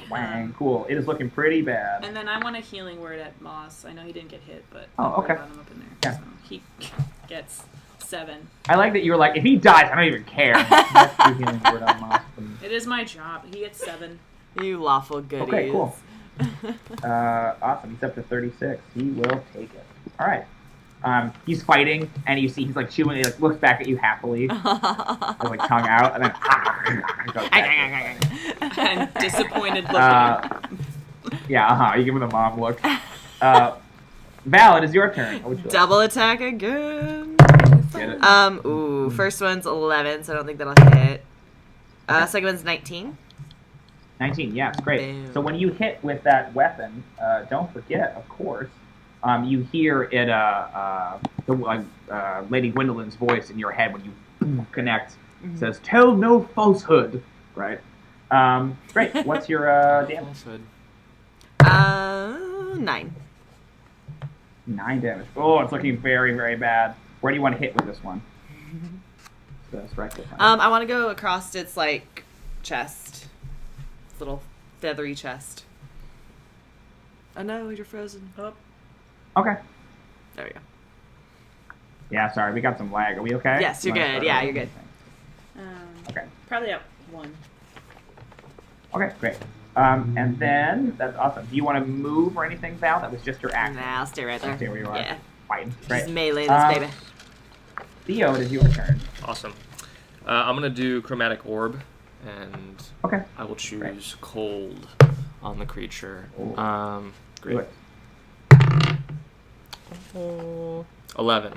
Twang. Cool. It is looking pretty bad. And then I want a healing word at Moss. I know he didn't get hit, but Oh, okay. I got him up in there. Yeah. So he gets 7. I like that you were like, if he dies, I don't even care. That's your healing word on Moss. It is my job. He gets 7. You lawful goodies. Okay, cool. Awesome. He's up to 36. He will take it. All right. He's fighting, and you see he's like chewing. He like looks back at you happily, with, like tongue out, and then goes back. And disappointed looking. Yeah, you give him the mom look. Val, it is your turn. What would you like? Double attack again. Get it? First one's 11, so I don't think that'll hit. Second one's 19. 19, yeah, it's great. Boom. So when you hit with that weapon, don't forget, of course, you hear it, Lady Gwendolyn's voice in your head when you connect. It says, "Tell no falsehood," right? Great. What's your damage? 9. 9 damage. Oh, it's looking very, very bad. Where do you want to hit with this one? Strike this one. I want to go across its like chest, its little feathery chest. Oh no, you're frozen. Oh. Okay. There we go. Yeah, sorry, we got some lag. Are we okay? Yes, you're good. Yeah, you're good. Okay. Probably up 1. Okay, great. And then, that's awesome. Do you want to move or anything, Val? That was just your action. Nah, I'll stay right there. Stay where you are. Yeah. Fighting. Great. Just melee this baby. Theo, it is your turn. Awesome. I'm going to do Chromatic Orb, and Okay. I will choose Cold on the creature. Do Great. it. 11.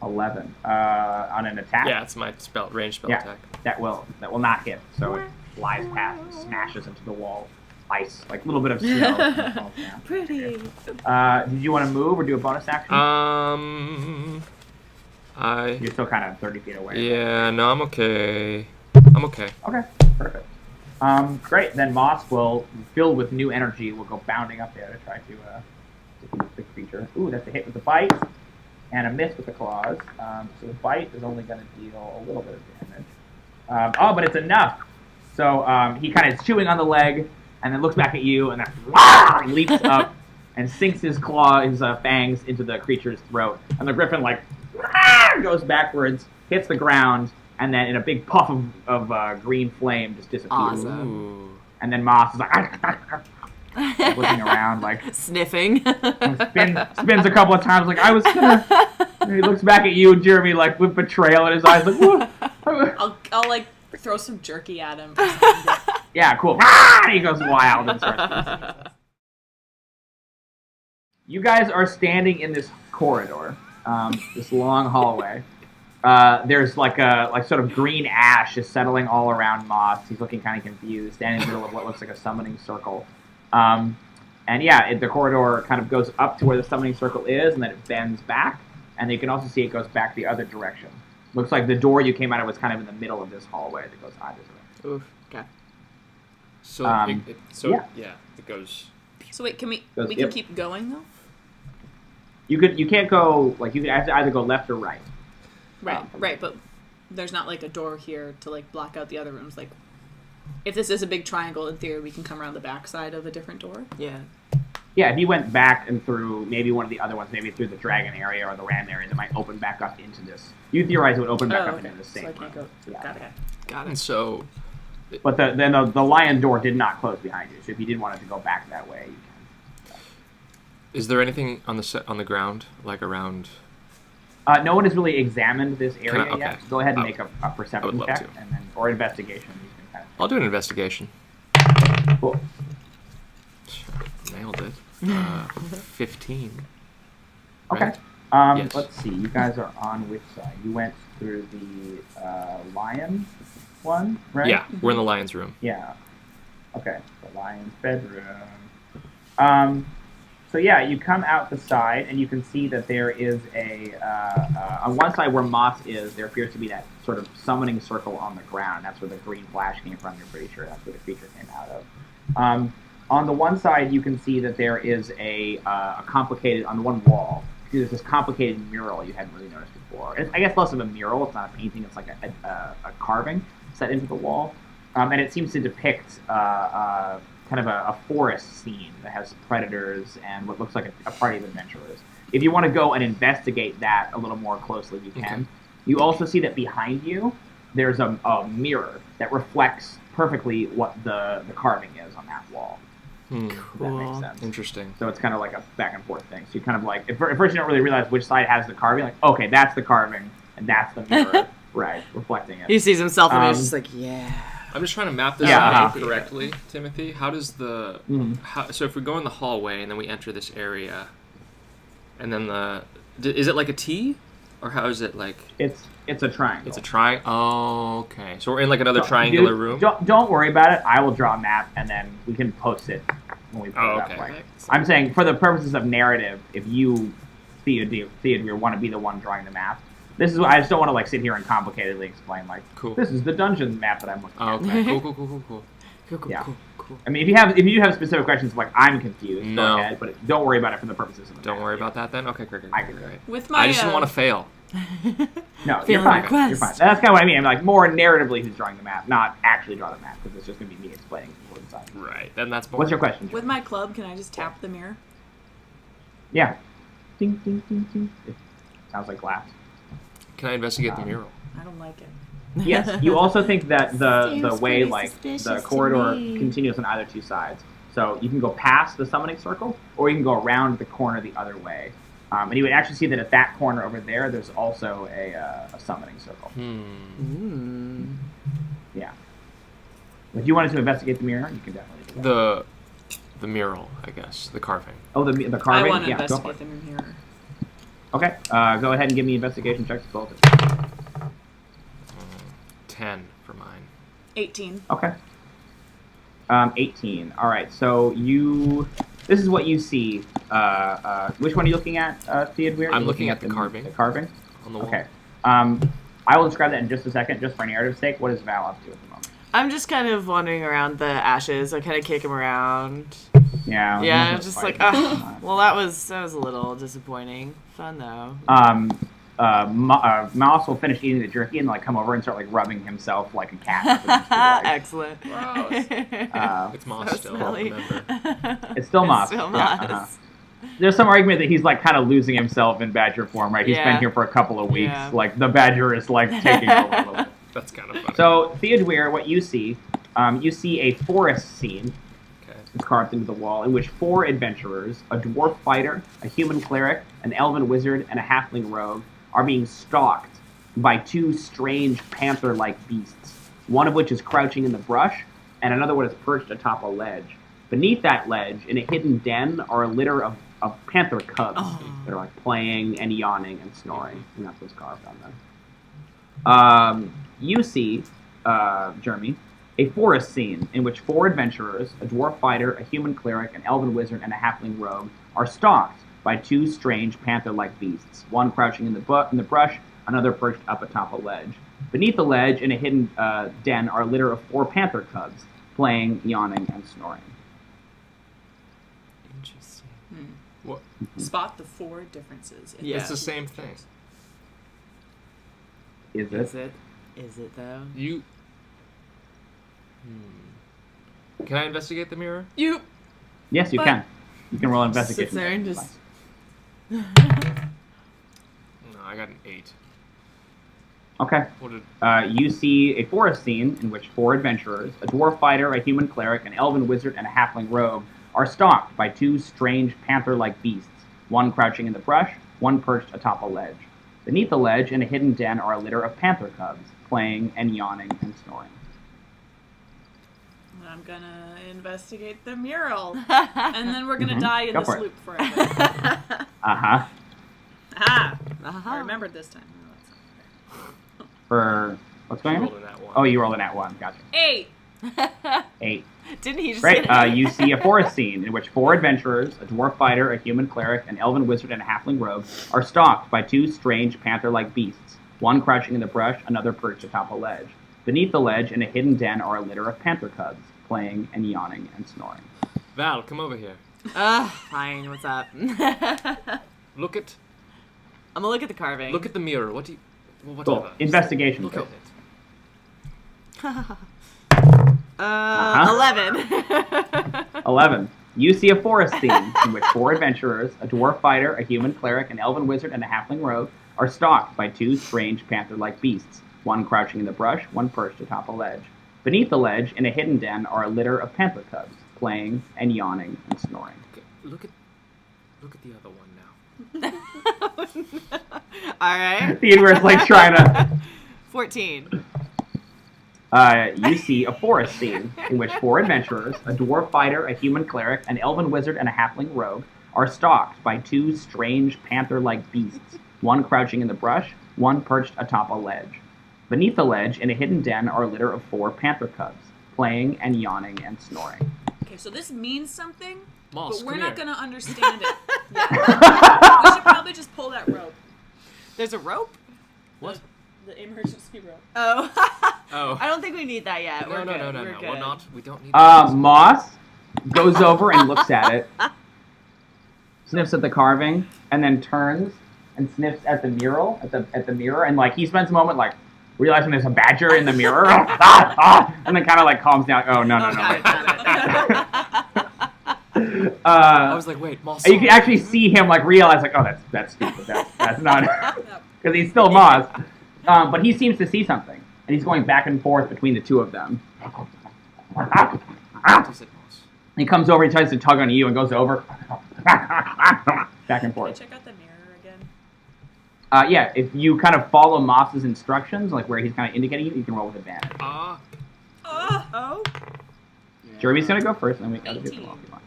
11. On an attack? Yeah, it's my range spell Yeah. attack. That will not hit. So it flies past and smashes into the wall. Ice. Like a little bit of snow. Falls down. Pretty. Did you want to move or do a bonus action? You're still kind of 30 feet away. Yeah, no, I'm okay. Okay, perfect. Great. Then Moss will, filled with new energy, will go bounding up there to try to defeat the creature. Ooh, that's a hit with the bite, and a miss with the claws. So the bite is only going to deal a little bit of damage. But it's enough. So he kind of is chewing on the leg, and then looks back at you, and then leaps up and sinks his fangs into the creature's throat. And the griffin goes backwards, hits the ground, and then in a big puff of green flame just disappears. Awesome. And then Moss is looking around sniffing. spins a couple of times I was gonna. And he looks back at you, Jrmi, with betrayal in his eyes, what? I'll throw some jerky at him. Yeah, cool. And he goes wild and starts. You guys are standing in this corridor, this long hallway. There's sort of green ash is settling all around Moss. He's looking kind of confused, standing in the middle of what looks like a summoning circle. The corridor kind of goes up to where the summoning circle is, and then it bends back, and you can also see it goes back the other direction. Looks like the door you came out of was kind of in the middle of this hallway that goes either direction. Oof. Okay. So, it goes. So wait, can we Goes- can yep. keep going though? You can't go you can either go left or right. Right, but there's not a door here to block out the other rooms. If this is a big triangle, in theory, we can come around the back side of a different door. Yeah. Yeah, if you went back and through maybe one of the other ones, maybe through the dragon area or the ram area, that might open back up into this. You theorize it would open back up into the same So I can't go. room. Yeah. Got it. And so, But the lion door did not close behind you, so if you did want to go back that way, you can. is there anything on the ground, around? No one has really examined this area Okay. yet. So go ahead and make a I perception would love check, to. and then or investigation. You can kind I'll do an investigation. of cool. Nailed it. 15. Okay. Right? Yes. Let's see. You guys are on which side? You went through the lion one, right? Yeah, we're in the lion's room. Yeah. Okay. The lion's bedroom. So yeah, you come out the side, and you can see that there is on one side where Moss is, there appears to be that sort of summoning circle on the ground. That's where the green flash came from. You're pretty sure that's where the creature came out of. On the one side, you can see that there is a complicated, on the one wall, there's this complicated mural you hadn't really noticed before. It's, I guess, less of a mural. It's not a painting. It's like a carving set into the wall. And it seems to depict kind of a forest scene that has predators and what looks like a party of adventurers. If you want to go and investigate that a little more closely, you can. Okay. You also see that behind you, there's a mirror that reflects perfectly what the carving is on that wall. If that makes Cool. sense. Interesting. So it's kind of like a back and forth thing. So you kind of like, at first you don't really realize which side has the carving. Like, okay, that's the carving, and that's the mirror, right, reflecting it. He sees himself and he's Um, just like, yeah. I'm just trying to map this Yeah, out uh-huh. correctly, Timothy. How does the so if we go in the hallway and then we enter this area, and then is it like a T, or how is it like? It's a triangle. It's a triangle. Oh, okay. So we're in like another So, triangular dude, room. Don't worry about it. I will draw a map, and then we can post it when we put Oh, it up. okay. Like, I'm saying, for the purposes of narrative, if you, Theodûir, want to be the one drawing the map, this is. I just don't want to like sit here and complicatedly explain like, Cool. this is the dungeon map that I'm looking Oh, at. okay. Cool. Yeah. Cool. I mean, if you have specific questions like I'm confused, No. go ahead. But don't worry about it for the purposes of the Don't map. worry about that then. Okay, great. I can do Great. With my I just didn't want to fail. No, you're Feeling fine. request. You're fine. That's kind of what I mean. I'm like more narratively who's drawing the map, not actually draw the map, because it's just gonna be me explaining what's inside. Right. Then that's more. What's your question? with my club, can I just tap the mirror? Yeah. Ding ding ding ding. It sounds like glass. Can I investigate the mural? I don't like it. Yes. You also think that the Seems way pretty like suspicious the to corridor me. continues on either two sides. So you can go past the summoning circle, or you can go around the corner the other way. And you would actually see that at that corner over there, there's also a summoning circle. Yeah. If you wanted to investigate the mirror, you can definitely do that. The mural, I guess. The carving. Oh, the I carving? want to Yeah, go for investigate it. the mirror. Okay, go ahead and give me investigation checks as well. 10 for mine. 18. Okay. 18. All right, so this is what you see. Which one are you looking at, Theodûir? I'm You're looking at the carving. The carving? On the wall. Okay. I will describe that in just a second, just for narrative's sake. What is Val up to at the moment? I'm just kind of wandering around the ashes. I kind of kick him around. Yeah. Yeah, nothing's just quite- like, well, that was a little disappointing. Fun though. Mouse will finish eating the jerky and like come over and start like rubbing himself like a cat. with his two legs. Excellent. It's moss So still, smelly. remember. It's still Moss. Still Yeah, Moss. There's some argument that he's like kind of losing himself in badger form, right? He's been Yeah. here for a couple of weeks. Yeah. Like the badger is like taking over a little bit. That's kind of funny. So Theodûir, what you see a forest scene. Okay. It's carved into the wall, in which 4 adventurers, a dwarf fighter, a human cleric, an elven wizard, and a halfling rogue, are being stalked by 2 strange panther-like beasts, one of which is crouching in the brush, and another one is perched atop a ledge. Beneath that ledge, in a hidden den, are a litter of panther cubs that are like playing and yawning and snoring, and that's what's carved on them. You see, Jrmi, a forest scene in which 4 adventurers, a dwarf fighter, a human cleric, an elven wizard, and a halfling rogue, are stalked by 2 strange panther-like beasts, one crouching in the brush, another perched up atop a ledge. Beneath the ledge, in a hidden den, are a litter of 4 panther cubs, playing, yawning, and snoring. Interesting. What? Spot the 4 differences. in Yeah. It's the same thing. Is Is it? it? Is it though? You. Can I investigate the mirror? You. Yes, you But- can. You can roll an Sits investigation. there and check. just. No, I got an 8. Okay. What did? You see a forest scene in which 4 adventurers, a dwarf fighter, a human cleric, an elven wizard, and a halfling rogue, are stalked by 2 strange panther-like beasts, one crouching in the brush, one perched atop a ledge. Beneath the ledge, in a hidden den, are a litter of panther cubs, playing and yawning and snoring. I'm gonna investigate the mural. And then we're gonna die in Go this for it. loop forever. Uh-huh. Ah! I Uh-huh. remembered this time. No, it's For, what's going Rolled on? in that one. Oh, you rolled an at 1. Gotcha. 8! 8. Didn't he just Great. get it? You see a forest scene in which 4 adventurers, a dwarf fighter, a human cleric, an elven wizard, and a halfling rogue, are stalked by 2 strange panther-like beasts, one crouching in the brush, another perched atop a ledge. Beneath the ledge, in a hidden den, are a litter of panther cubs, playing and yawning and snoring. Val, come over here. Fine. What's up? Look at I'm gonna look at the carving. the mirror. What do you? Well, Cool. whatever. Investigation. Look check. at it. 11. 11. You see a forest scene in which 4 adventurers, a dwarf fighter, a human cleric, an elven wizard, and a halfling rogue, are stalked by 2 strange panther-like beasts, one crouching in the brush, one perched atop a ledge. Beneath the ledge, in a hidden den, are a litter of panther cubs, playing and yawning and snoring. Okay, look at the other one now. All right. Theodûir's like trying to. 14. You see a forest scene in which 4 adventurers, a dwarf fighter, a human cleric, an elven wizard, and a halfling rogue, are stalked by 2 strange panther-like beasts, one crouching in the brush, one perched atop a ledge. Beneath the ledge, in a hidden den, are a litter of 4 panther cubs, playing and yawning and snoring. Okay, so this means something, Moss, but we're come not here. going to understand it. Yeah. We should probably just pull that rope. There's a rope? What? The emergency rope. Oh. Oh. I don't think we need that yet. No, We're no, good. no, no, We're no. good. We're not. We don't need. that. Moss goes over and looks at it, sniffs at the carving, and then turns and sniffs at the mural, at the mirror, and like he spends a moment like realizing there's a badger in the mirror, and then kind of like calms down. Oh no. Got it. I was like, wait, Moss. You can actually see him like realize like, oh, that's stupid. That's not because he's still Moss, but he seems to see something, and he's going back and forth between the two of them. What is it, Moss? He comes over, he tries to tug on you, and goes over back and Can I forth. check out the mirror again? Yeah, if you kind of follow Moss's instructions, like where he's kind of indicating you can roll with advantage. Oh. Jrmi's gonna go first, and then we gotta do the roll if you want.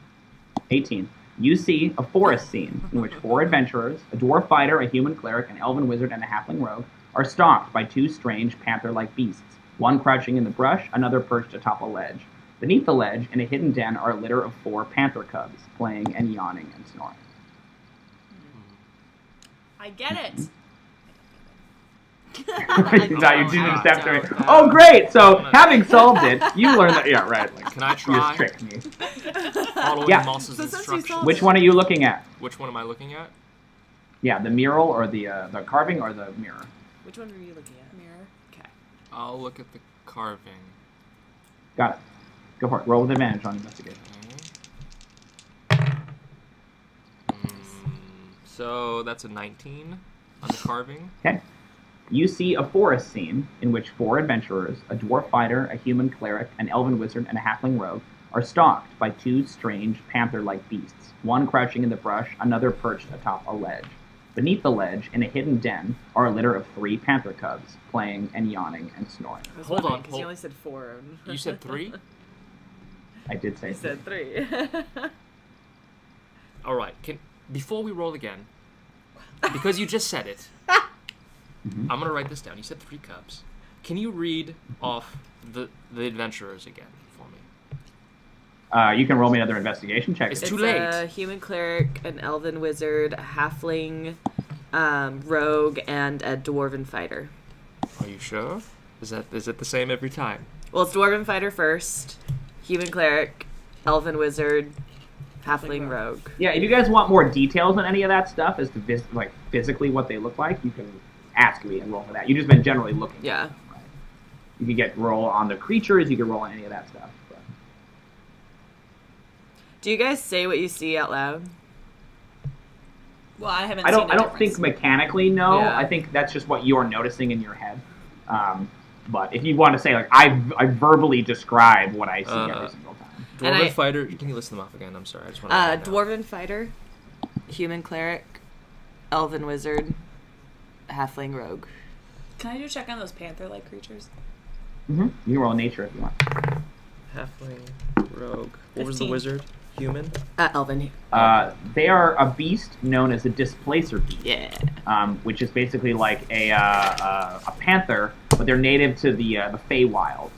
18. You see a forest scene in which 4 adventurers, a dwarf fighter, a human cleric, an elven wizard, and a halfling rogue, are stalked by 2 strange panther-like beasts, one crouching in the brush, another perched atop a ledge. Beneath the ledge, in a hidden den, are a litter of 4 panther cubs, playing and yawning and snoring. I get it. Now you didn't step to it. Oh, great! So, having solved it, you learn that. Yeah, right. Like, Can I you try just tricked me. following Yeah. Moss's So since you instructions? solved Which one are you looking at? Which one am I looking at? Yeah, the mural or the carving or the mirror? Which one were you looking at? Mirror. Okay. I'll look at the carving. Got it. Go for it. Roll with advantage on investigation. So that's a 19 on the carving. Okay. You see a forest scene in which 4 adventurers, a dwarf fighter, a human cleric, an elven wizard, and a halfling rogue, are stalked by 2 strange panther-like beasts, one crouching in the brush, another perched atop a ledge. Beneath the ledge, in a hidden den, are a litter of 3 panther cubs, playing and yawning and snoring. I was Hold wondering, on, 'cause hold- you only said 4. You said 3? I did say You said 3. All right. Before we roll again, because you just said it, I'm gonna write this down. You said 3 cubs. Can you read off the adventurers again for me? You can roll me another investigation check. It's It's too late. a human cleric, an elven wizard, a halfling rogue, and a dwarven fighter. Are you sure? Is it the same every time? Well, it's dwarven fighter first, human cleric, elven wizard, halfling rogue. Yeah, if you guys want more details on any of that stuff as to physically what they look like, you can ask me and roll for that. You've just been generally looking. Yeah. At them, right? You can get roll on the creatures. You can roll on any of that stuff. But. Do you guys say what you see out loud? Well, I haven't. I seen don't. a I don't think difference. mechanically. No, Yeah. I think that's just what you're noticing in your head. But if you want to say like I verbally describe what I see every single time. And Dwarven I- fighter. Can you list them off again? I'm sorry. I just want to. Dwarven fighter, human cleric, elven wizard, halfling rogue. Can I do a check on those panther-like creatures? You can roll nature if you want. Halfling, rogue. What was the 15. wizard? Human. Elven. They are a beast known as a displacer beast. Yeah. Which is basically like a panther, but they're native to the Feywild.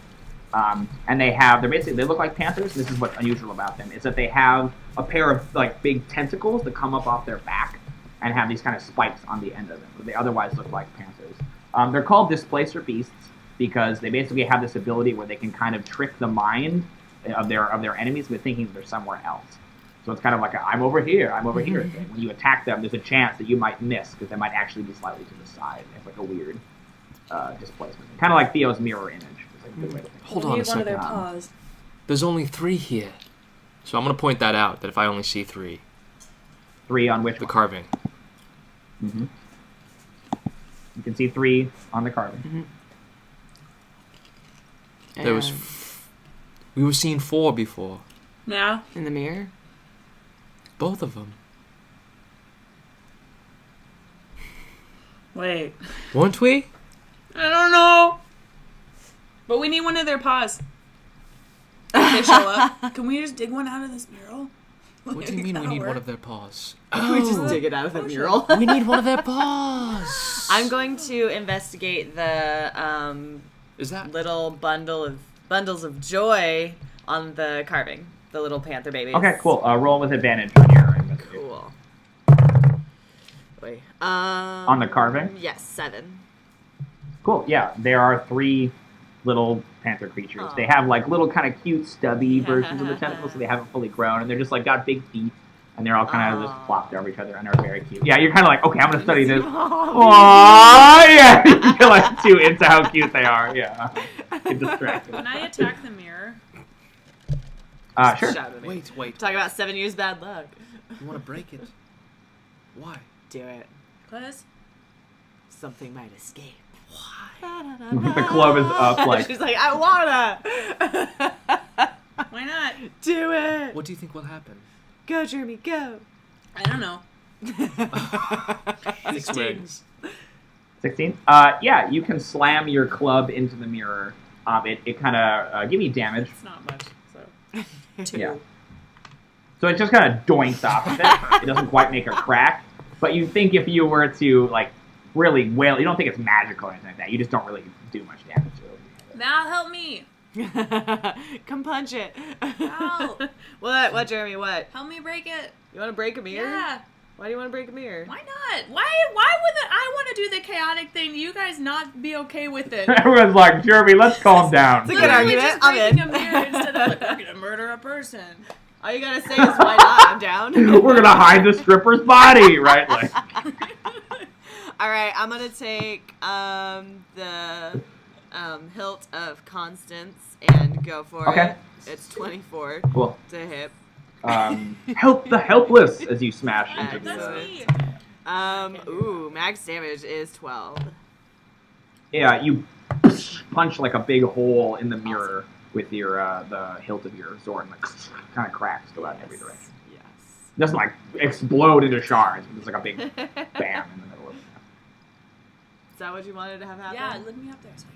And they look like panthers. This is what's unusual about them, is that they have a pair of like big tentacles that come up off their back and have these kind of spikes on the end of them. But they otherwise look like panthers. They're called displacer beasts because they basically have this ability where they can kind of trick the mind of their enemies into thinking that they're somewhere else. So it's kind of like a, I'm over here thing. When you attack them, there's a chance that you might miss because they might actually be slightly to the side. It's like a weird displacement. Kind of like Theo's mirror image. It's like a good way to think. Hold We on a need one of their second. paws. There's only 3 here, so I'm gonna point that out. That if I only see 3, 3 on which the one? carving. Mm-hmm. You can see 3 on the carving. There was. We were seeing 4 before. Yeah. In the mirror? Both of them. Wait. Won't we? I don't know. But we need one of their paws. If they show up. Can we just dig one out of this mural? What do you mean we need one of their paws? We just dig it out of the mural. We need one of their paws. I'm going to investigate the Is that little bundles of joy on the carving. The little panther babies. Okay, cool. Roll with advantage on your investigation. Cool. Wait. On the carving? Yes, 7. Cool. Yeah, there are 3 little panther creatures. Aw. They have like little kind of cute stubby versions of the tentacles, so they haven't fully grown, and they're just like got big feet, and they're all kind of just Aw. flopped over each other, and they're very cute. Yeah, you're kind of like, okay, I'm gonna study this. Oh, Aww, yeah, you're like too into how cute they are. Yeah, get distracted. Can I attack the mirror? Sure. Shout at me. Wait. Talk about 7 years bad luck. You want to break it? Why? Do it. Cause Something might escape. The club is up, like. She's like, I wanna. why not? Do it. What do you think will happen? Go, Jrmi, go. I don't know. 16. 16. Yeah, you can slam your club into the mirror. It kind of give me damage. It's not much. So 2. Yeah. So it just kind of doinks off of it. It doesn't quite make a crack. But you think if you were to, like, really wail, you don't think it's magical or anything like that. You just don't really do much damage to it. Now help me. Come punch it. Ow. What, Jrmi, what? Help me break it. You want to break a mirror? Yeah. Why do you want to break a mirror? Why not? Why wouldn't I want to do the chaotic thing? You guys not be okay with it. Everyone's like, Jrmi, let's calm down. It's a good Literally argument. just I'm breaking in. a mirror instead of like, we're gonna murder a person. All you gotta say is, why not? I'm down. We're gonna hide the stripper's body, right? Like, All right, I'm gonna take the hilt of Constance and go for Okay. it. It's 24 cool. to hit. Help the helpless as you smash into Excellent. the. Ooh, max damage is 12. Yeah, you punch like a big hole in the mirror with your the hilt of your sword, and like kind of cracks go out in every direction. Yes. It doesn't like explode into shards, but it's like a big bam in the middle of it. Is that what you wanted to have happen? Yeah, lift me up there so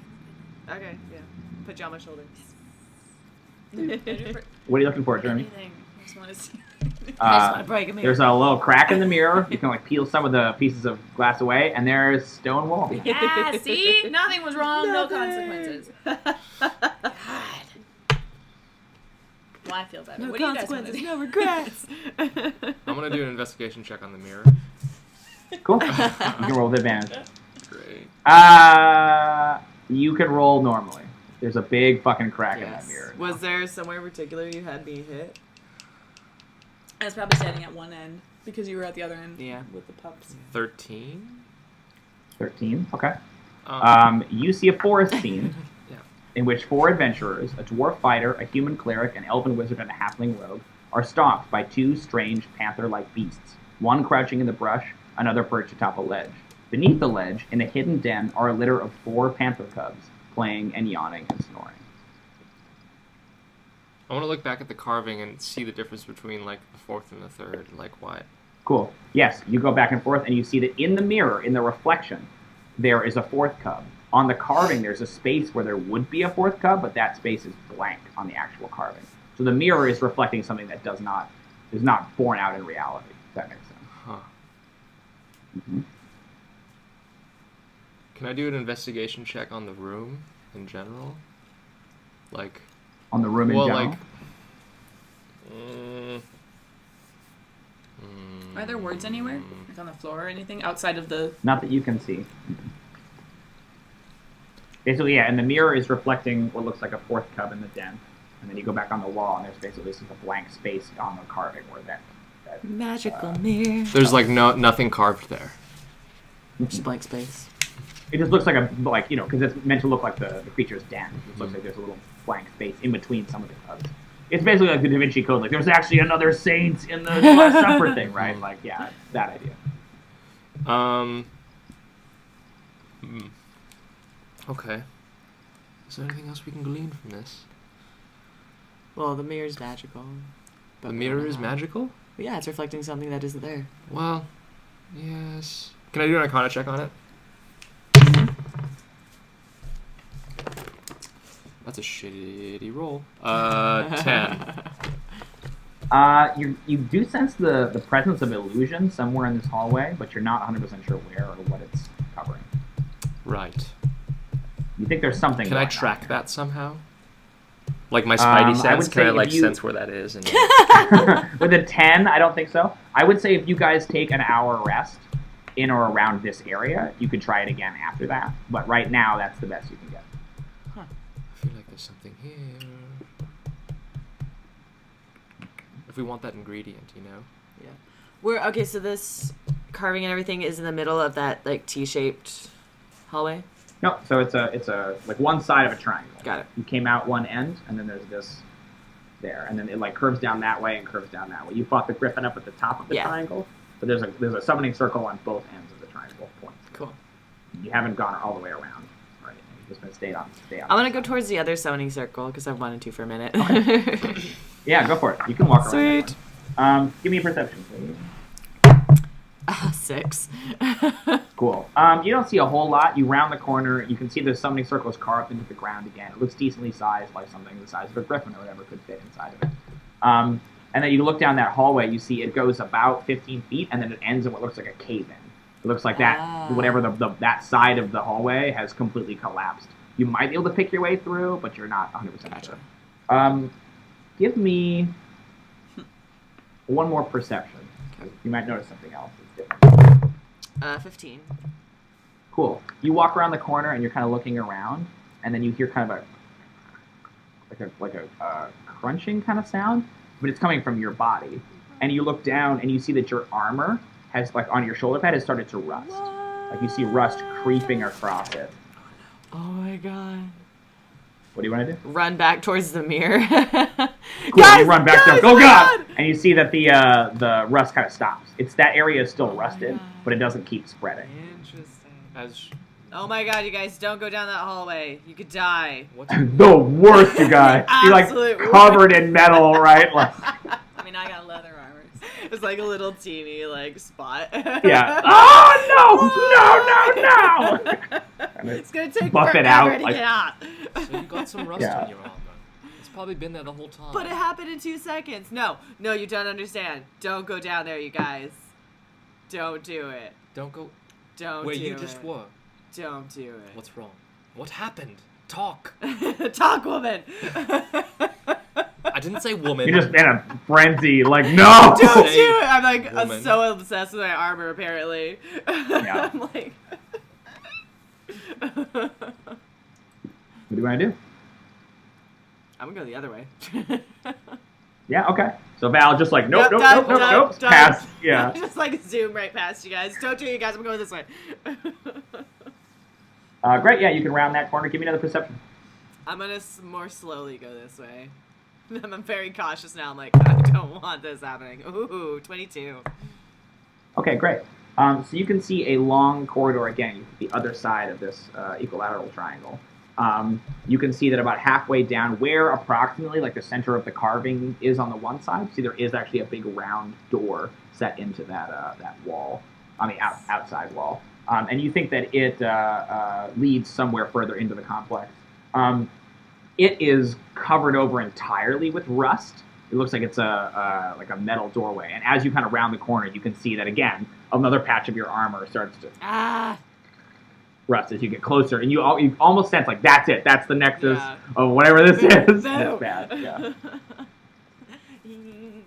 I can Okay, yeah. Put you on my shoulders. look at it. What are you looking for, Jrmi? Anything. I just want to see. break a mirror. There's a little crack in the mirror. You can like peel some of the pieces of glass away, and there's stone wall. Yeah, see? Nothing was wrong, no Nothing. consequences. God. Well, I feel better. No What do you guys want to consequences, do? no regrets. I'm gonna do an investigation check on the mirror. Cool. You can roll with advantage. Great. You can roll normally. There's a big fucking crack in that mirror. Was there somewhere in particular you had me hit? I was probably standing at one end because you were at the other end. Yeah. With the pups. 13. 13. Okay. Um, You see a forest scene Yeah. in which 4 adventurers, a dwarf fighter, a human cleric, an elven wizard, and a halfling rogue, are stalked by 2 strange panther-like beasts, one crouching in the brush, another perched atop a ledge. Beneath the ledge, in a hidden den, are a litter of 4 panther cubs, playing and yawning and snoring. I want to look back at the carving and see the difference between like the 4th and the 3rd. Like what? Cool. Yes, you go back and forth, and you see that in the mirror, in the reflection, there is a 4th cub. On the carving, there's a space where there would be a 4th cub, but that space is blank on the actual carving. So the mirror is reflecting something that is not borne out in reality, if that makes sense. Huh. Mm-hmm. Can I do an investigation check on the room in general? Like, On the room in well, general. like, Are there words anywhere? Like on the floor or anything? Outside of the... Not that you can see. Basically, yeah, and the mirror is reflecting what looks like a 4th cub in the den. And then you go back on the wall, and there's basically this is a blank space on the carving where that Magical mirror. there's like nothing carved there. Just blank space. it just looks like because it's meant to look like the creature's den. It just looks like there's a little blank space in between some of the cubs. It's basically like the Da Vinci Code. Like there's actually another saint in the Last Supper thing, right? Like yeah, it's that idea. Okay. Is there anything else we can glean from this? Well, the mirror's magical. The mirror is magical? Yeah, it's reflecting something that isn't there. Well, yes. Can I do an Arcana check on it? That's a shitty roll. 10. You do sense the presence of illusion somewhere in this hallway, but you're not 100% sure where or what it's covering. Right. You think there's something Can I going on track here. that somehow? Like my spidey I sense? would Can I say like if you- sense where that is? And With a 10, I don't think so. I would say if you guys take an hour rest in or around this area, you could try it again after that. But right now, that's the best you can get. I feel like there's something here. If we want that ingredient, you know? Yeah. Okay, so this carving and everything is in the middle of that like T-shaped hallway. No, so it's a like one side of a triangle. Got it. You came out one end, and then there's this there, and then it like curves down that way and curves down that way. You fought the griffin up at the top of the triangle, but there's a summoning circle on both ends of the triangle points. Cool. You haven't gone all the way around, right? You've just been stay on. I'm gonna go towards the other summoning circle because I've wanted to for a minute. Yeah, go for it. You can walk around. Sweet. That one. Give me a perception, please. 6. Cool. You don't see a whole lot. You round the corner. You can see the summoning circle is carved into the ground again. It looks decently sized, like something the size of a griffin or whatever could fit inside of it. And then you look down that hallway. You see it goes about 15 feet, and then it ends in what looks like a cave-in. It looks like that whatever that side of the hallway has completely collapsed. You might be able to pick your way through, but you're not 100% sure. Give me one more perception. You might notice something else. It's different. 15. Cool. You walk around the corner and you're kind of looking around, and then you hear kind of a crunching kind of sound, but it's coming from your body. And you look down and you see that your armor has, like, on your shoulder pad has started to rust. Like you see rust creeping across it. Oh my god. What do you want to do? Run back towards the mirror. Cool. You run back there. Oh god! And you see that the rust kind of stops. It's that area is still rusted, but it doesn't keep spreading. Interesting. Oh my god, you guys, don't go down that hallway. You could die. The worst, you guys. You're like covered in metal, right? Like, I mean, I got leather armor. It's like a little teeny like spot. yeah. Oh no! It's gonna take buff forever it out, to like- get out. So you got some rust Yeah. on your armor. It's probably been there the whole time. But it happened in 2 seconds. No, you don't understand. Don't go down there, you guys. Don't do it. Don't go Don't where do you it. just were. Don't do it. What's wrong? What happened? Talk. Talk, woman. I didn't say woman. You're just in a frenzy. Like, no! Don't Say do it. I'm like woman. so obsessed with my armor. Apparently. Yeah. I'm like. What do you want to do? I'm gonna go the other way. Yeah, okay. So Val just like, nope, Yep, nope. done. Pass. Yeah. Just like zoom right past you guys. Don't do it, you guys. I'm going this way. Great, yeah, you can round that corner. Give me another perception. I'm gonna more slowly go this way. I'm very cautious now. I'm like, I don't want this happening. Ooh, 22. Okay, great. So you can see a long corridor again, the other side of this equilateral triangle. You can see that about halfway down, where approximately like the center of the carving is on the one side, see there is actually a big round door set into that wall, on the outside wall. And you think that it leads somewhere further into the complex. It is covered over entirely with rust. It looks like it's like a metal doorway. And as you kind of round the corner, you can see that, again, another patch of your armor starts to rust as you get closer. And you almost sense, like, that's it. That's the nexus of whatever this is. It's bad, yeah.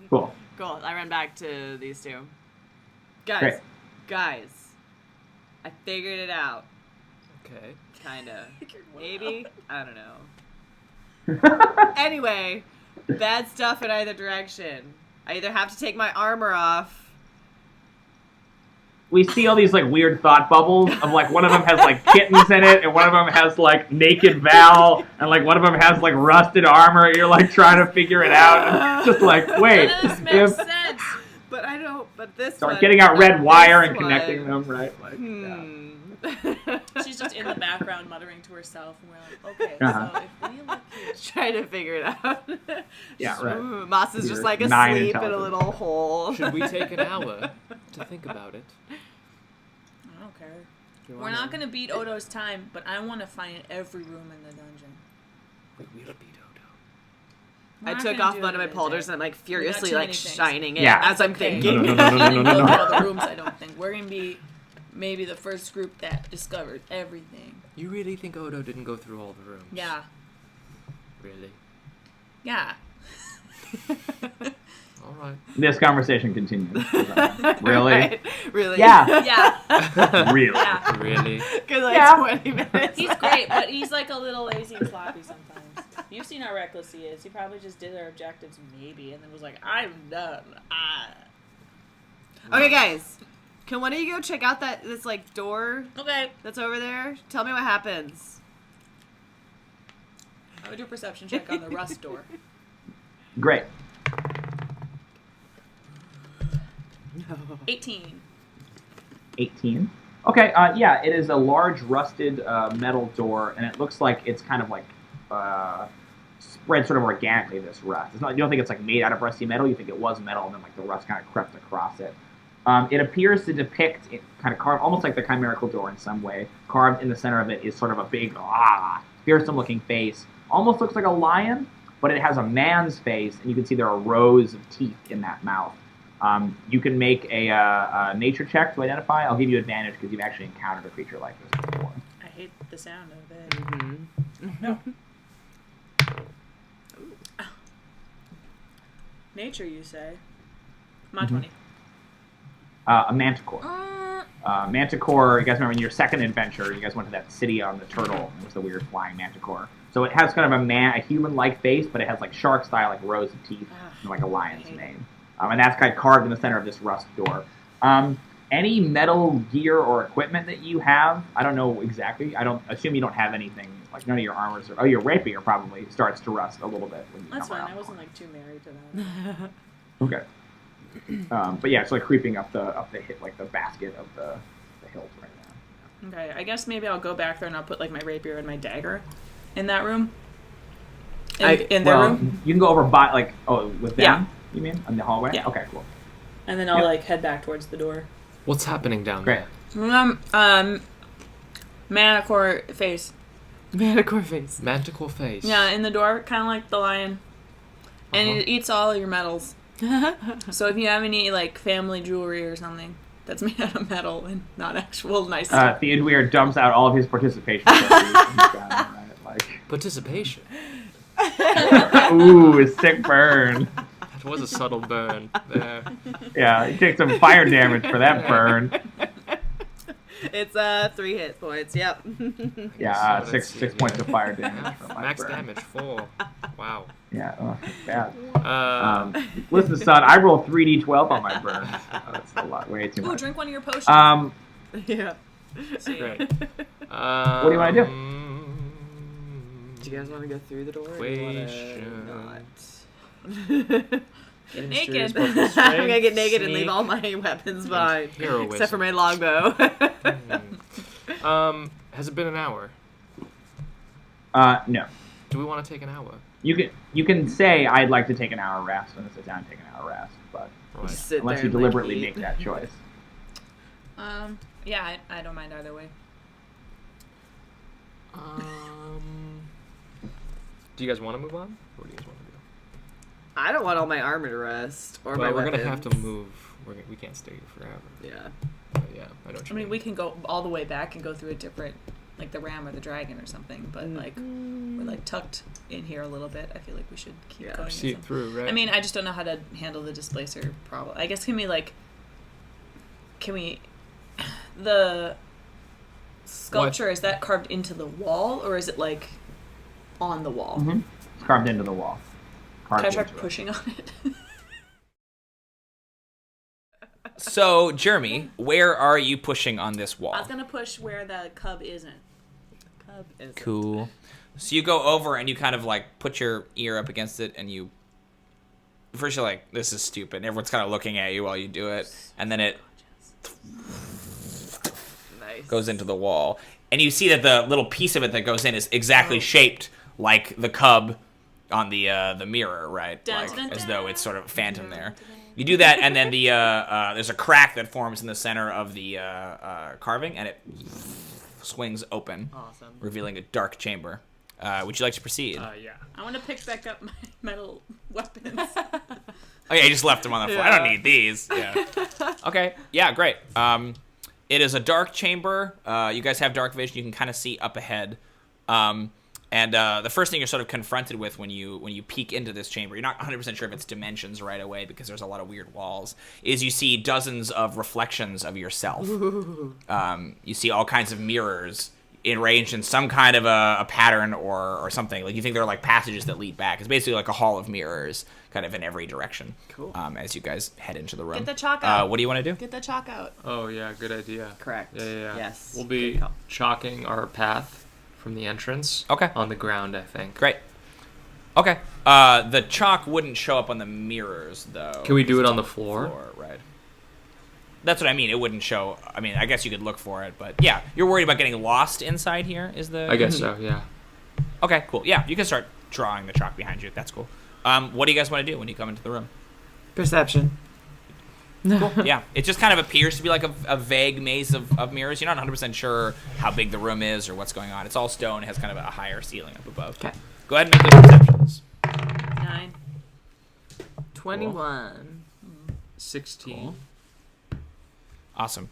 Cool. Cool. I run back to these two. Great. Guys, I figured it out. Okay. Kinda. Maybe? I don't know. Anyway, bad stuff in either direction. I either have to take my armor off. We see all these like weird thought bubbles of like one of them has like kittens in it, and one of them has like naked Val, and like one of them has like rusted armor. You're like trying to figure it out, and it's just like, wait, This makes sense. But I don't. But this start one, getting out red wire and this connecting one. them, right? Like, yeah. She's just in the background muttering to herself, and we're like, okay, Uh-huh. so if we look here, Trying to figure it out. Yeah, right. Moss is just You're like 9 asleep in a intelligence. little hole. Should we take an hour to think about it? I don't care. You We're wanna- not gonna beat Odo's time, but I want to find every room in the dungeon. Wait, we'll beat Odo. We're I not took gonna off do one it of my in a polders day. and I'm like furiously too like many things. shining it Yeah. as I'm Okay. thinking. No, no, no, no, no, no, Go no. through all the rooms. I don't think we're gonna be maybe the first group that discovered everything. You really think Odo didn't go through all the rooms? Yeah. Really? Yeah. All right. This conversation continues. Really? Right? Really? Yeah. Yeah. Really? Yeah. Really? Because like Yeah. 20 minutes. He's great, but he's like a little lazy and sloppy sometimes. You've seen how reckless he is. He probably just did our objectives maybe and then was like, I'm done. Okay, guys. Can one of you go check out this like door Okay. that's over there? Tell me what happens. I would do a perception check on the rust door. Great. 18. 18. Okay, yeah, it is a large rusted metal door, and it looks like it's kind of like spread sort of organically, this rust. It's not, you don't think it's like made out of rusty metal, you think it was metal, and then like the rust kind of crept across it. It appears to depict, kind of carved, almost like the chimerical door in some way. Carved in the center of it is sort of a big, fearsome-looking face. Almost looks like a lion, but it has a man's face, and you can see there are rows of teeth in that mouth. You can make a nature check to identify. I'll give you advantage because you've actually encountered a creature like this before. I hate the sound of it. Mm-hmm. No. Nature, you say? Mod 20. A manticore. Manticore, you guys remember in your second adventure, you guys went to that city on the turtle. It was the weird flying manticore. So it has kind of a human-like face, but it has like shark-style, like rows of teeth, and like a lion's mane. And that's kind of carved in the center of this rust door. Any metal gear or equipment that you have, I don't know exactly. I don't assume you don't have anything, like none of your armors. Your rapier probably starts to rust a little bit when you That's come fine. around. I wasn't like too married to that. Okay. But yeah, it's like creeping up the hit, like the basket of the hilt right now. Okay, I guess maybe I'll go back there and I'll put like my rapier and my dagger in that room. In their room. You can go over by with them. Yeah. You mean in the hallway? Yeah. Okay, cool. And then I'll Yep. like head back towards the door. What's happening down Great. there? Manticore face. Manticore face. Manticore face. Yeah, in the door, kind of like the lion. And Uh-huh. it eats all your metals. So if you have any like family jewelry or something that's made out of metal and not actual nice stuff. Theodûir dumps out all of his participation trophies. He's got 'em, right? Participation. Ooh, a sick burn. That was a subtle burn there. Yeah, he takes some fire damage for that burn. It's 3 hit points. Yep. Yeah, So six let's see points of here. fire damage from my Max burn. damage 4. Wow. Yeah, oh, that's bad. Uh, Listen, son, I roll 3d12 on my burns. Oh, that's a lot, way too Ooh, much. drink one of your potions. Yeah. See. great. What do you want to do? Do you guys want to go through the door? Or do you Question. wanna not? Get naked. I'm gonna get naked and leave all my weapons behind, Heroism. except for my longbow. Has it been an hour? No. Do we want to take an hour? You can say I'd like to take an hour rest and sit down and take an hour rest, but Right. Sit unless there you and, like, deliberately eat. make that choice. Yeah, I don't mind either way. Do you guys want to move on? What do you guys want to do? I don't want all my armor to rest or my Well, we're weapons. gonna have to move. We can't stay here forever. Yeah. But yeah, I know what you I mean, we can go all the way back and go through a different, like the ram or the dragon or something. But like we're like tucked in here a little bit. I feel like we should keep Yeah. going. see in it some- through, right? I mean, I just don't know how to handle the displacer problem. I guess can we the sculpture, is that carved into the wall or is it like on the wall? Mm-hmm. It's carved into the wall. Carved Can I try into it. pushing on it? So, Jrmi, where are you pushing on this wall? I was gonna push where the cub isn't. Cub is Cool. So you go over and you kind of like put your ear up against it and you... First you're like, this is stupid. And everyone's kind of looking at you while you do it. And then it nice. goes into the wall. And you see that the little piece of it that goes in is exactly shaped like the cub on the mirror, right? Dun, Like, dun, as dun. though it's sort of a phantom there. You do that, and then there's a crack that forms in the center of the carving, and it swings open, Awesome. revealing a dark chamber. Would you like to proceed? Yeah. I want to pick back up my metal weapons. Oh yeah, you just left them on the floor. I don't need these. Yeah. Okay. Yeah, great. It is a dark chamber. You guys have dark vision. You can kind of see up ahead. And the first thing you're sort of confronted with when you peek into this chamber, you're not 100% sure of its dimensions right away because there's a lot of weird walls, is you see dozens of reflections of yourself. You see all kinds of mirrors arranged in some kind of a pattern or something. Like, you think they're like passages that lead back. It's basically like a hall of mirrors kind of in every direction. Cool. As you guys head into the room. Get the chalk out. What do you want to do? Get the chalk out. Oh, yeah, good idea. Correct. Yeah. Yes. We'll be Good call. chalking our path from the entrance. Okay. On the ground, I think. Great. Okay. The chalk wouldn't show up on the mirrors, though. Can we do It's it on the floor? Right. That's what I mean. It wouldn't show. I mean, I guess you could look for it, but yeah, you're worried about getting lost inside here. Is the? I guess so, yeah. Okay, cool. Yeah, you can start drawing the chalk behind you. That's cool. What do you guys want to do when you come into the room? Perception. Cool. Yeah, it just kind of appears to be like a vague maze of mirrors. You're not 100% sure how big the room is or what's going on. It's all stone. It has kind of a higher ceiling up above. Okay. Go ahead and make those perceptions. 9. 21. 16. Cool. Awesome.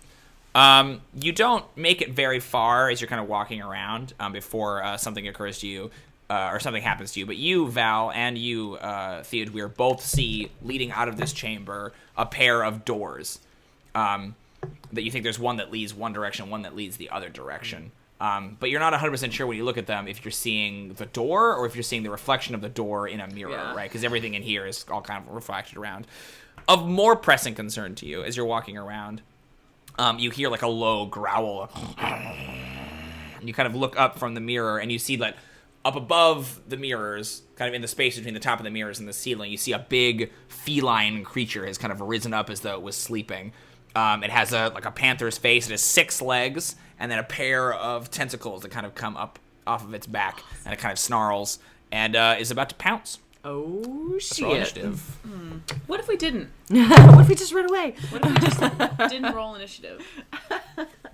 You don't make it very far as you're kind of walking around before something occurs to you, or something happens to you. But you, Val, and you, Theodûir, both see, leading out of this chamber, a pair of doors. That you think there's one that leads one direction, one that leads the other direction. But you're not 100% sure when you look at them if you're seeing the door or if you're seeing the reflection of the door in a mirror, Yeah. right? Because everything in here is all kind of reflected around. Of more pressing concern to you as you're walking around, you hear like a low growl. And you kind of look up from the mirror and you see that up above the mirrors, kind of in the space between the top of the mirrors and the ceiling, you see a big feline creature has kind of risen up as though it was sleeping. It has a panther's face. It has 6 legs and then a pair of tentacles that kind of come up off of its back, and it kind of snarls and is about to pounce. Oh, Roll shit. initiative. What if we didn't? What if we just run away? What if we just didn't roll initiative?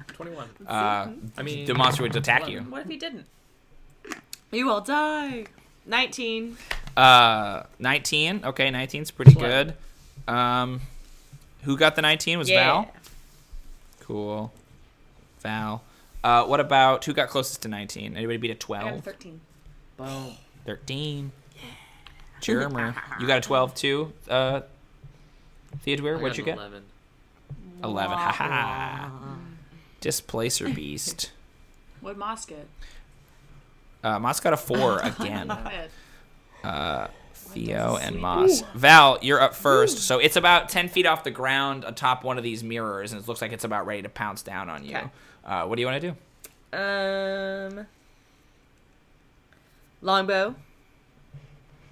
21. I mean, the monster would attack you. What if he didn't? You will die. 19. 19. Okay, 19's pretty Sweat. good. Who got the 19? Was Yeah. Val? Cool. Val. What about who got closest to 19? Anybody beat a I got 12? 13. Boom. 13. Jrmi. You got a 12 too, Theodûir? What'd you get? 11. 11. Haha. Displacer beast. What'd Moss get? Moss got a 4 again. Not bad. Theo and Moss. Val, you're up first. So it's about 10 feet off the ground atop one of these mirrors, and it looks like it's about ready to pounce down on you. Okay. What do you want to do? Longbow.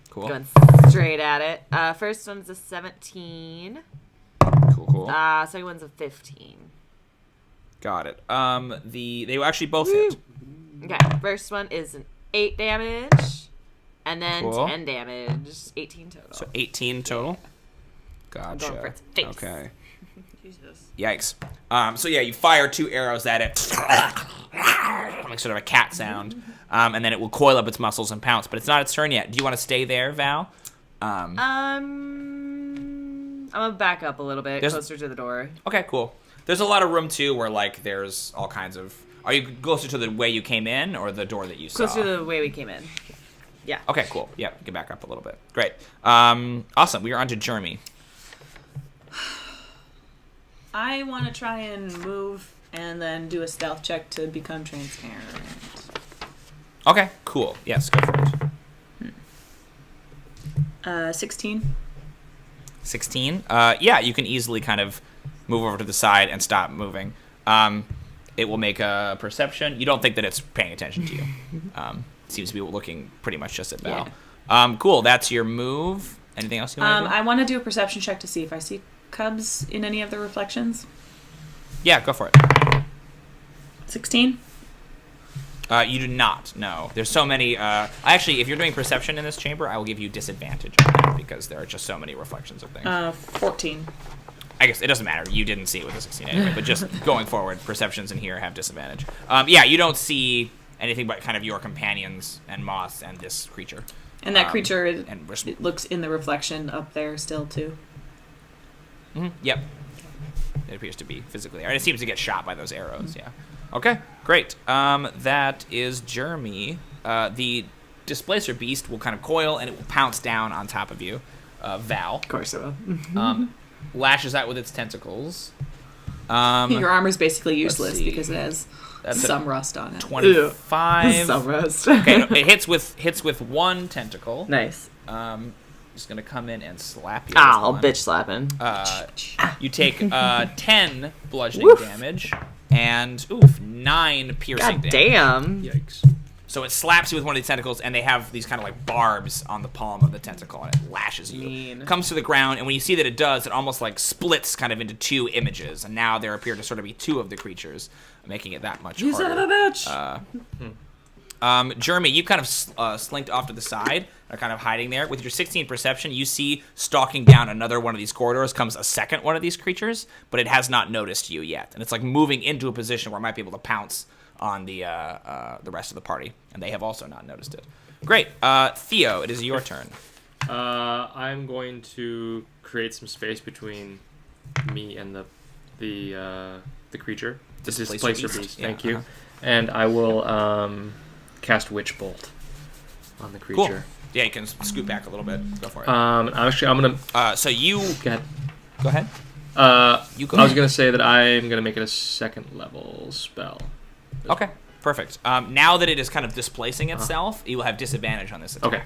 Cool. Going straight at it. First one's a 17. Cool. Second one's a 15. Got it. They actually both hit. Okay. First one is an 8 damage. And then Cool. 10 damage. 18 total. So 18 total. going Gotcha. for its face. Okay. Jesus. Yikes. So yeah, you fire 2 arrows at it, like sort of a cat sound, and then it will coil up its muscles and pounce. But it's not its turn yet. Do you want to stay there, Val? I'm gonna back up a little bit, There's- closer to the door. Okay, cool. There's a lot of room too, where like there's all kinds of. Are you closer to the way you came in, or the door that you saw? Closer to the way we came in. Yeah. Okay, cool. Yeah, you can back up a little bit. Great. Awesome. We are on to Jrmi. I want to try and move and then do a stealth check to become transparent. Okay, cool. Yes, go for it. 16. 16. Yeah, you can easily kind of move over to the side and stop moving. It will make a perception. You don't think that it's paying attention to you. Seems to be looking pretty much just at Val. Cool. That's your move. Anything else you want to do? I want to do a perception check to see if I see cubs in any of the reflections. Yeah, go for it. 16. You do not. No. There's so many. Actually, if you're doing perception in this chamber, I will give you disadvantage on that because there are just so many reflections of things. 14. I guess it doesn't matter. You didn't see it with a 16 anyway. But just going forward, perceptions in here have disadvantage. Yeah, you don't see anything but kind of your companions and Moss and this creature. And that creature it looks in the reflection up there still too. Yep. It appears to be physically there. And it seems to get shot by those arrows, yeah. Okay, great. That is Jrmi. The Displacer Beast will kind of coil, and it will pounce down on top of you. Val. Of course it will. Lashes out with its tentacles. Your armor's basically useless see. because it has some rust on it. 25. Some rust. Okay, no, it hits with one tentacle. Nice. Just gonna come in and slap you. Ow, bitch slapping. You take 10 bludgeoning damage and 9 piercing God damage. damn. Yikes. So it slaps you with one of these tentacles, and they have these kind of like barbs on the palm of the tentacle, and it lashes you. Mean. Comes to the ground, and when you see that it does, it almost like splits kind of into 2 images, and now there appear to sort of be 2 of the creatures, making it that much You harder. son of a bitch. Jrmi, you kind of slinked off to the side, are kind of hiding there. With your 16 perception, you see stalking down another one of these corridors comes a second one of these creatures, but it has not noticed you yet, and it's like moving into a position where it might be able to pounce on the rest of the party, and they have also not noticed it. Great, Theo, it is your turn. I'm going to create some space between me and the creature. This is Displacer Beast. Yeah, Thank you. And I will cast Witch Bolt on the creature. Cool. Yeah, you can scoot back a little bit. Go for it. I'm gonna. So you Go ahead. You go. I was gonna say that I'm gonna make it a 2nd level spell. Okay, perfect. Now that it is kind of displacing itself, you will have disadvantage on this attack. Okay.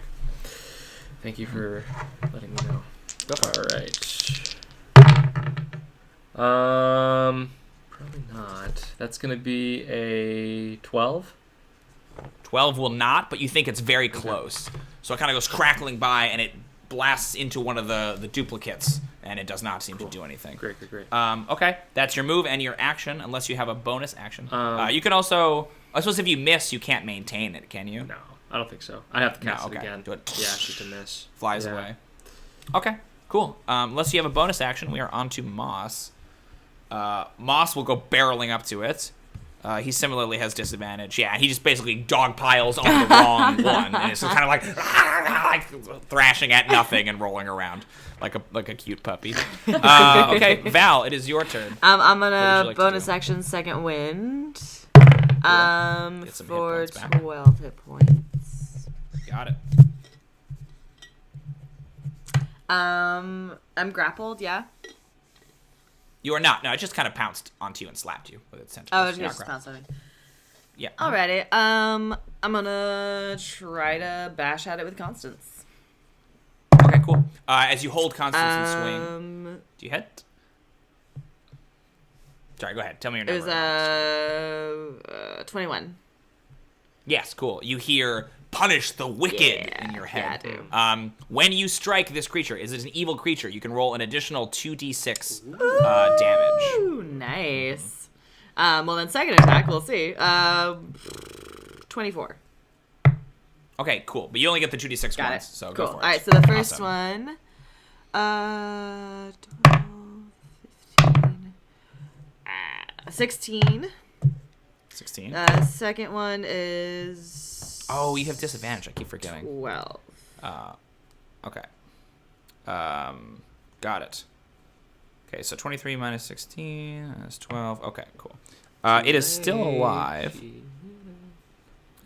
Thank you for letting me know. Go for it. Probably not. That's gonna be a 12. 12 will not, but you think it's very close. So it kind of goes crackling by, and it blasts into one of the duplicates, and it does not seem to do anything. Great. Okay, that's your move and your action, unless you have a bonus action. You can also... I suppose if you miss, you can't maintain it, can you? No, I don't think so. I have to cast No, okay. it again. Do it. Yeah, it's just a miss. Flies away. Okay, cool. Unless you have a bonus action, we are on to Moss. Moss will go barreling up to it. He similarly has disadvantage. Yeah, he just basically dog piles on the wrong one, and it's kind of like thrashing at nothing and rolling around like a cute puppy. Okay, Val, it is your turn. I'm gonna What would you like to bonus do? action second wind. Get some hit For points back. 12 hit points. Got it. I'm grappled, yeah. You are not. No, it just kind of pounced onto you and slapped you with its tentacles. Oh, it's You're just not pounce grabbed. on me. Yeah. Alrighty. I'm gonna try to bash at it with Constance. Okay, cool. As you hold Constance and swing, do you hit? Sorry, go ahead. Tell me your It number. was 21. Yes, cool. You hear "punish the wicked" in your head. Yeah, I do. When you strike this creature, is it an evil creature? You can roll an additional 2d6 damage. Ooh, nice. Well, then second attack, we'll see. 24. Okay, cool. But you only get the 2d6 Got once, it. so Cool. go for it. All right, so the first Awesome. one, 12, 15, 16. 16. Second one is... Oh, you have disadvantage. I keep forgetting. 12. Okay. Got it. Okay, so 23 minus 16 is 12. Okay, cool. It is still alive.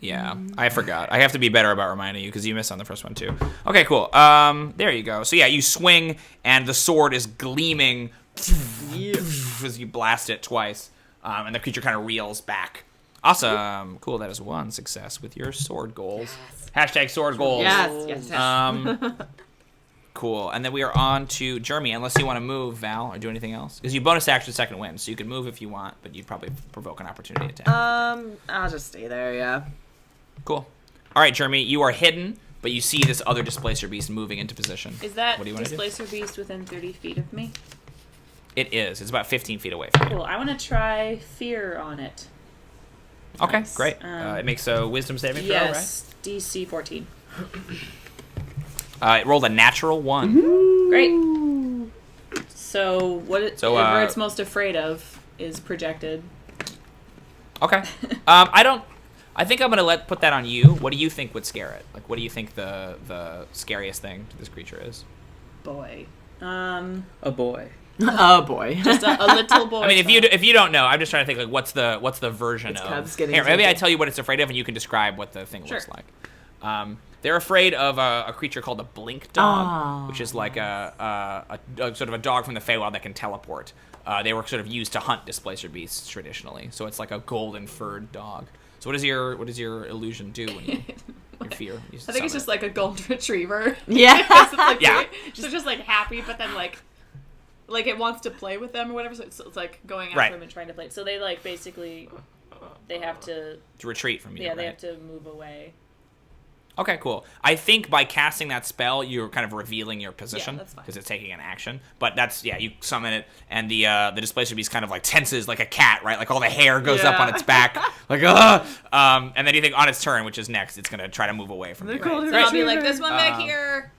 Yeah, I forgot. I have to be better about reminding you because you missed on the first one too. Okay, cool. There you go. So yeah, you swing and the sword is gleaming as you blast it twice, and the creature kind of reels back. Awesome. Cool. That is one success with your sword goals. Hashtag sword goals. Yes. Cool. And then we are on to Jrmi, unless you want to move, Val, or do anything else. Because you bonus action second wind, so you can move if you want, but you'd probably provoke an opportunity attack. I'll just stay there, yeah. Cool. All right, Jrmi, you are hidden, but you see this other Displacer Beast moving into position. Is that What do you want to do? Displacer Beast within 30 feet of me? It is. It's about 15 feet away from you. Cool. I want to try Fear on it. Okay, Nice. great. It makes a wisdom saving throw, Yes, DC 14. right? It rolled a natural 1. Great. So whatever it's most afraid of is projected. Okay. I think I'm gonna put that on you. What do you think would scare it? Like, what do you think the scariest thing to this creature is? Boy. A boy. Oh boy. Just a little boy. I mean, if you don't know, I'm just trying to think like what's the version of. Cubs getting Here, maybe I taken. tell you what it's afraid of, and you can describe what the thing looks Sure. like. They're afraid of a creature called a blink dog, Oh, which is like a sort of a dog from the Feywild that can teleport. They were sort of used to hunt displacer beasts traditionally, so it's like a golden furred dog. So what does your illusion do when you your fear? You I think it's just like a golden retriever. Yeah. It's like, Yeah. So just like happy, but then like it wants to play with them or whatever. So it's like going after Right. them and trying to play. So they like basically they have to retreat from you. they right? have to move away. Okay, cool. I think by casting that spell, you're kind of revealing your position that's fine. because it's taking an action. But that's you summon it, and the displacer beast kind of like tenses like a cat, right? Like all the hair goes up Yeah. on its back, like and then you think on its turn, which is next, it's gonna try to move away from you. Right. So I'll be like, this one back here.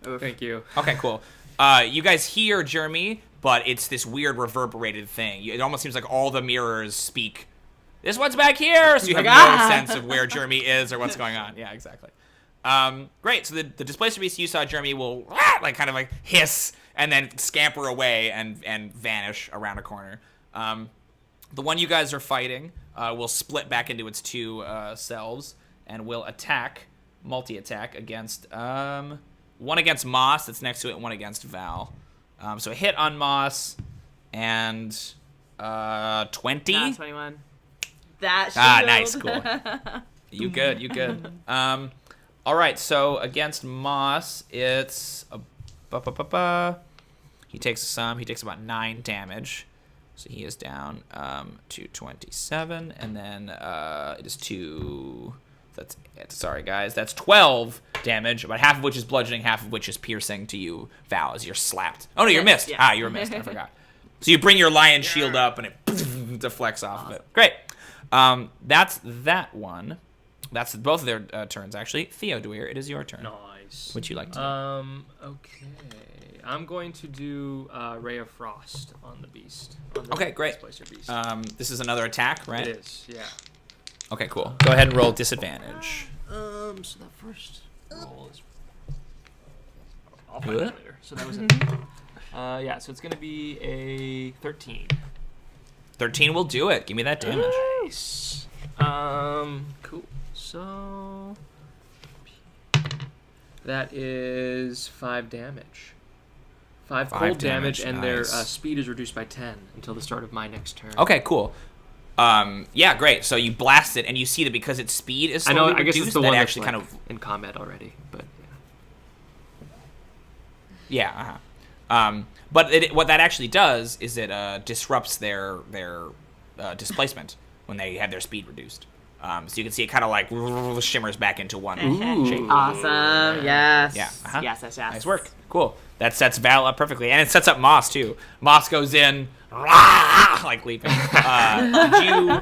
Thank you. Okay, cool. You guys hear Jrmi, but it's this weird reverberated thing. It almost seems like all the mirrors speak. This one's back here, so you have no sense of where Jrmi is or what's going on. Yeah, exactly. Great. So the displacer beast you saw, Jrmi, will like kind of like hiss and then scamper away and vanish around a corner. The one you guys are fighting will split back into its two selves and will attack, multi-attack against one against Moss that's next to it, and one against Val. So a hit on Moss and 20. 21. That Nice, cool. You good. All right, so against Moss, it's he takes about 9 damage, so he is down to 27, and then it is 2. That's it. Sorry, guys, that's 12 damage, about half of which is bludgeoning, half of which is piercing to you, Val, as you're slapped. Oh no, you're missed. Yeah. You were missed. I forgot. So you bring your lion shield up, and it deflects off of it. Great. That's that one. That's both of their turns, actually. Theodûir, it is your turn. Nice. Would you like to? Okay. I'm going to do Ray of Frost on the beast. On the Okay, great. Displacer beast. This is another attack, right? It is, yeah. Okay, cool. Go ahead and roll disadvantage. So that first roll is. I'll Do find it? it later. So that was it. Yeah, so it's going to be a 13. 13 will do it. Give me that damage. Nice. Cool. So that is 5 damage. 5 5 cold damage, damage, and their nice. speed is reduced by 10 until the start of my next turn. Okay, cool. Yeah, great. So you blast it, and you see that because its speed is I slowly know. I guess reduced, it's the that one actually that's kind like of in combat already, but yeah. But what that actually does is it disrupts their displacement when they have their speed reduced. So you can see it kind of like shimmers back into one shape. Awesome. Yes. Yeah. Uh-huh. Yes. Nice work. Cool. That sets Val up perfectly, and it sets up Moss too. Moss goes in, like leaping. Did you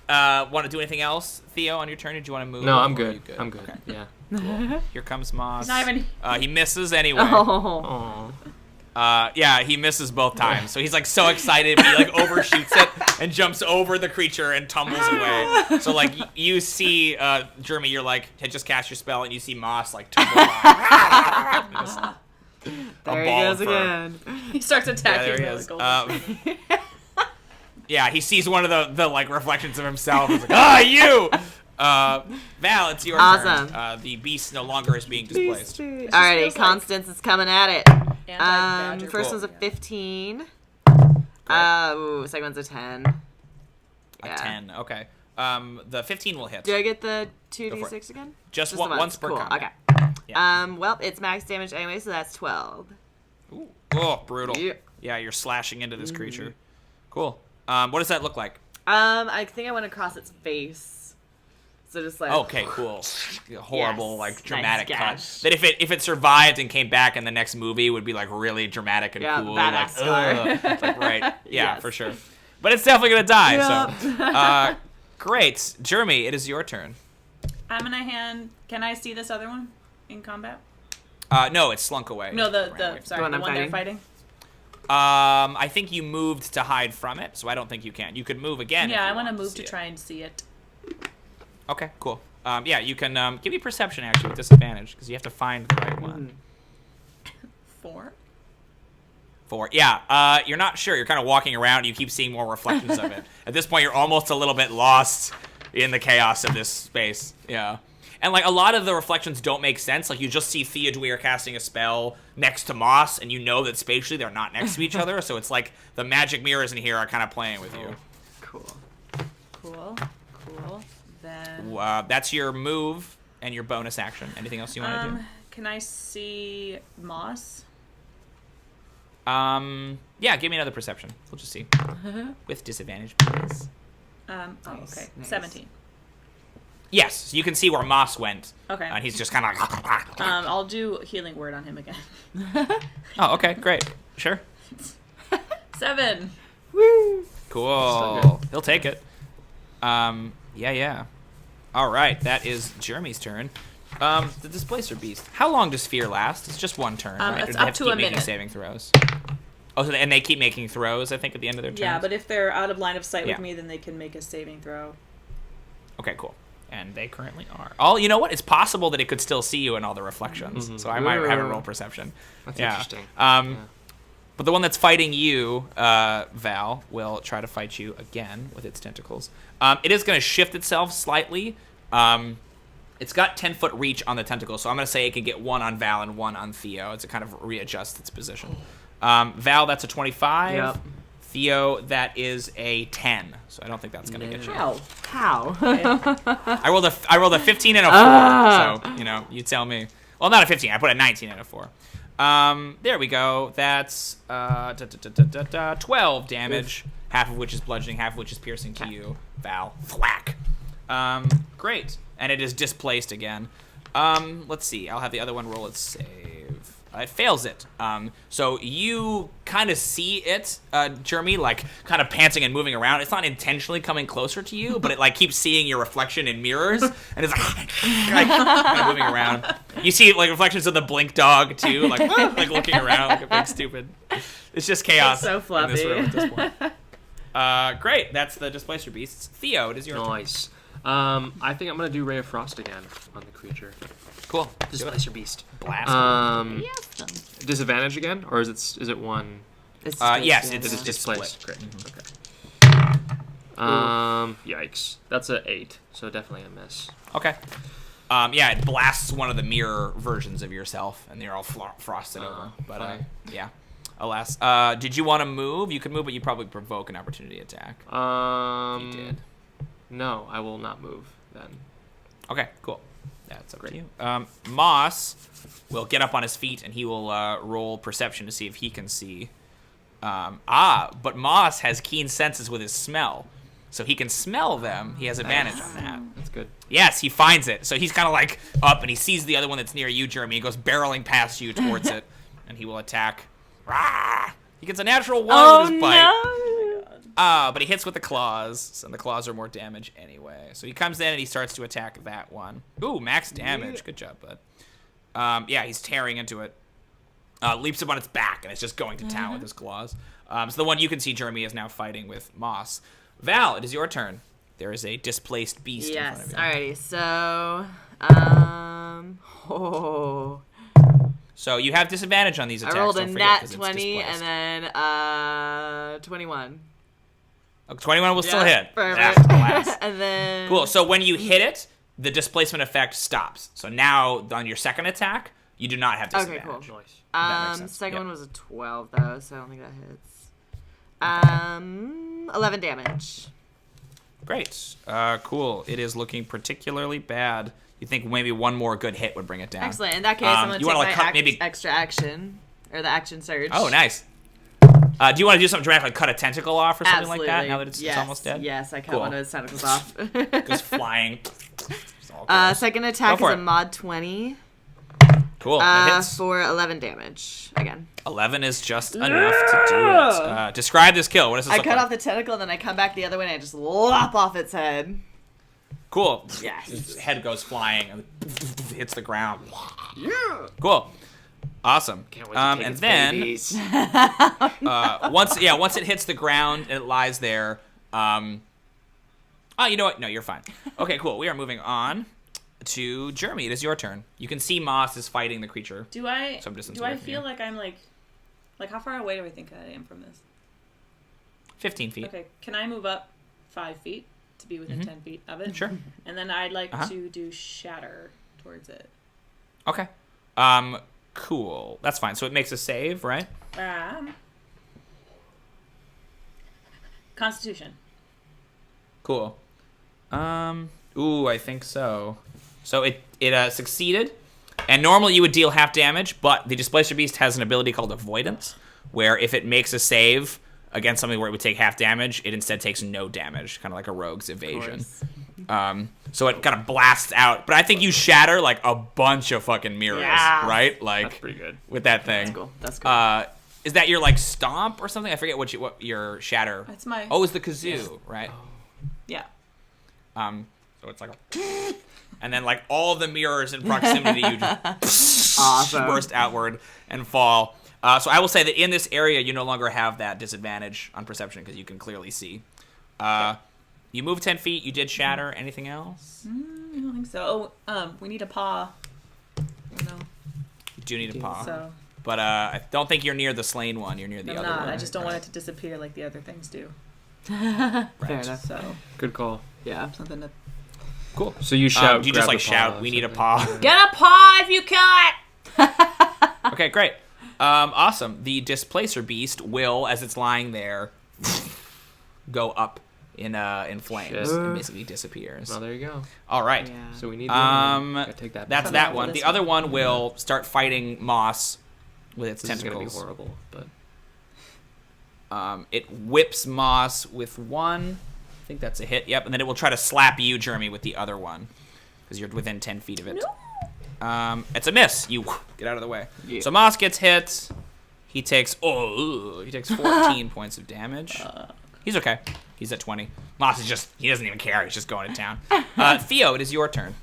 want to do anything else, Theo, on your turn? Did you want to move? no, I'm or are good. you I'm good. Okay. Yeah. Cool. Here comes Moss. Not even- He misses anyway. Oh. Yeah, he misses both times. So he's like so excited, but he like overshoots it and jumps over the creature and tumbles away. So like you see Jrmi, you're like had just cast your spell, and you see Moss like tumble by. There he goes again. He starts Yeah, attacking there he the is. golden. Yeah, he sees one of the like reflections of himself. He's like, you! Val, it's your Awesome. turn. The beast no longer is being displaced. Alrighty, feels like- Constance is coming at it. Anti-badger. First Cool. one's a 15. Second one's a 10. A Yeah. 10. Okay. The 15 will hit. Do I get the Go for 2d6 again? Just the once per Cool. combat. Okay. Yeah. Well, it's max damage anyway, so that's 12. Ooh. Oh, brutal. Yeah. Yeah, you're slashing into this creature. Cool. What does that look like? I think I went across its face. So just like Okay, cool. Horrible, Yes. like dramatic Nice cut. gash. That if it survived and came back in the next movie, would be like really dramatic and Yeah, cool. badass Like, scar. ugh. Like, right. Yeah, Yes. for sure. But it's definitely gonna die. So, Great. Jrmi, it is your turn. I'm gonna hand. Can I see this other one in combat? No, it slunk away. No, Ran away. the one they're fighting. I think you moved to hide from it, so I don't think you can. You could move again. Yeah, if I you want to want move to see try and see it. Okay, cool. Yeah, you can give me perception actually with disadvantage because you have to find the right one. 4. 4. Yeah, you're not sure. You're kind of walking around. You keep seeing more reflections of it. At this point, you're almost a little bit lost in the chaos of this space. Yeah. And, like, a lot of the reflections don't make sense. Like, you just see Theodûir casting a spell next to Moss, and you know that spatially they're not next to each other. So it's like the magic mirrors in here are kind of playing with you. Cool. Then... That's your move and your bonus action. Anything else you want to do? Can I see Moss? Yeah, give me another perception. We'll just see. With disadvantage, please. Okay. Nice. 17. Yes, so you can see where Moss went. Okay. And he's just kind of like... I'll do healing word on him again. Oh, okay, great. Sure. 7. Woo! Cool. He'll take it. Yeah. All right, that is Jrmi's turn. The Displacer Beast. How long does Fear last? It's just one turn, right? It's Or do they up have to keep a making minute. saving throws? Oh, so and they keep making throws, I think, at the end of their turns? Yeah, but if they're out of line of sight Yeah. with me, then they can make a saving throw. Okay, cool. And they currently are. Oh, you know what? It's possible that it could still see you in all the reflections. So I might have a roll perception. That's Yeah. interesting. But the one that's fighting you, Val, will try to fight you again with its tentacles. It is going to shift itself slightly. It's got 10-foot reach on the tentacles, so I'm going to say it can get one on Val and one on Theo to kind of readjust its position. Val, that's a 25. Yep. Theo, that is a 10. So I don't think that's going to get you. How? I rolled a 15 and a 4. So, you tell me. Well, not a 15. I put a 19 and a 4. There we go. That's 12 damage, half of which is bludgeoning, half of which is piercing to you, Val. Thwack. Great. And it is displaced again. Let's see. I'll have the other one roll its save. It fails it. So you kind of see it, Jrmi, like kind of panting and moving around. It's not intentionally coming closer to you, but it like keeps seeing your reflection in mirrors, and it's like kind of moving around. You see like reflections of the blink dog too, like looking around like a big stupid. It's just chaos. It's so in this room at this fluffy. point. Great. That's the Displacer Beasts. Theo, it is your turn. Nice. I think I'm gonna do Ray of Frost again on the creature. Cool. Displacer Beast. Blast. Disadvantage again, or is it one? Yes, It is it's displaced. split. Great. Okay. Yikes. That's a 8, so definitely a miss. Okay. Yeah, it blasts one of the mirror versions of yourself, and they're all frosted over. But yeah, alas. Did you want to move? You could move, but you'd probably provoke an opportunity attack. If you did. No, I will not move then. Okay, cool. That's up to you. Moss will get up on his feet, and he will roll perception to see if he can see. But Moss has keen senses with his smell. So he can smell them. He has advantage on that. That's good. Yes, he finds it. So he's kind of like up, and he sees the other one that's near you, Jrmi. He goes barreling past you towards it, and he will attack. Rah! He gets a natural 1 with his bite. But he hits with the claws, and the claws are more damage anyway. So he comes in, and he starts to attack that one. Ooh, max damage. Good job, bud. Yeah, he's tearing into it. Leaps up on its back, and it's just going to town with his claws. So the one you can see, Jrmi, is now fighting with Moss. Val, it is your turn. There is a displaced beast in front of you. Alrighty, so So you have disadvantage on these attacks. I rolled a don't forget, nat 'cause it's 20 displaced. and then 21. 21 will still hit. Perfect. Alas. And then Cool. So when you hit it, the displacement effect stops. So now on your second attack, you do not have disadvantage. Okay, cool. Nice. That makes sense. Second Yep. one was a 12 though, so I don't think that hits. 11 damage. Great. Cool. It is looking particularly bad. You think maybe one more good hit would bring it down. Excellent. In that case, I'm going to you take wanna, my like, cut maybe- extra action, or the action surge. Oh, nice. Do you want to do something dramatic, like cut a tentacle off or something Absolutely. like that? Now that it's Yes. almost dead. Yes, I cut Cool. one of his tentacles off. Goes flying. It's all gross. Second attack Go for is a it. mod 20 Cool. That hits. for 11 damage. Again. 11 is just enough to do it. Describe this kill. What does this I look cut like? off the tentacle, and then I come back the other way, and I just lop off its head. Cool. Yes. His head goes flying and hits the ground. Yeah. Cool. Awesome. Can't wait to take and its then babies. once it hits the ground and it lies there. Oh, you know what? No, you're fine. Okay, cool. We are moving on to Jrmi. It is your turn. You can see Moss is fighting the creature. Do I Some distance do away I from feel you. like I'm like how far away do I think I am from this? 15 feet. Okay, can I move up 5 feet to be within 10 feet of it? Sure. And then I'd like to do shatter towards it. Okay. Cool. That's fine. So it makes a save, right? Constitution. Cool. Ooh, I think so. So it succeeded, and normally you would deal half damage, but the Displacer Beast has an ability called Avoidance, where if it makes a save against something where it would take half damage, it instead takes no damage, kind of like a rogue's evasion. So it kind of blasts out, but I think you shatter like a bunch of fucking mirrors, right? Like That's pretty good. with that thing. That's cool. That's cool. Is that your like stomp or something? I forget what your shatter. That's my. Oh, it's the kazoo, right? Yeah. So it's like a, and then like all the mirrors in proximity to you just Awesome. burst outward and fall. So I will say that in this area you no longer have that disadvantage on perception because you can clearly see. You move 10 feet. You did shatter. Anything else? I don't think so. Oh, we need a paw. Oh, no. You do need a paw. So But I don't think you're near the slain one. You're near the I'm other not. one. I just don't want it to disappear like the other things do. Fair enough. So Good call. Yeah. something to Cool. So you shout. Do you just grab like the shout, paw we need a or paw? something? get a paw if you kill it. Okay, great. Awesome. The Displacer Beast will, as it's lying there, go up in flames Shit. and basically disappears. Oh, there you go. All right. Yeah. So we need. Gotta take that. That's Come that out one. with The this other one. one will start fighting Moss with its This is gonna be tentacles. horrible, but It whips Moss with one. I think that's a hit. Yep. And then it will try to slap you, Jrmi, with the other one because you're within 10 feet of it. It's a miss. You get out of the way. Yeah. So Moss gets hit. He takes 14 points of damage. He's okay. He's at 20. Moss is he doesn't even care. He's just going to town. Theo, it is your turn.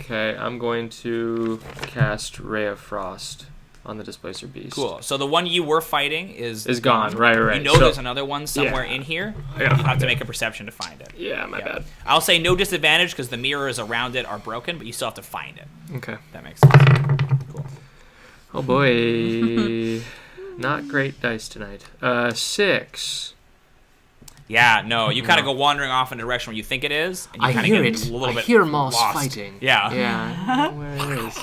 Okay, I'm going to cast Ray of Frost on the Displacer Beast. Cool. So the one you were fighting is gone. Right. You know So- there's another one somewhere Yeah. in here. I gotta You have find to it. make a perception to find it. Yeah, my bad. I'll say no disadvantage because the mirrors around it are broken, but you still have to find it. Okay. That makes sense. Cool. Oh boy. Not great dice tonight. 6. Yeah, no, you kind of go wandering off in a direction where you think it is, and you I kind of hear get it. a little I bit hear Moss lost. fighting. Yeah, Yeah. I don't know where it is.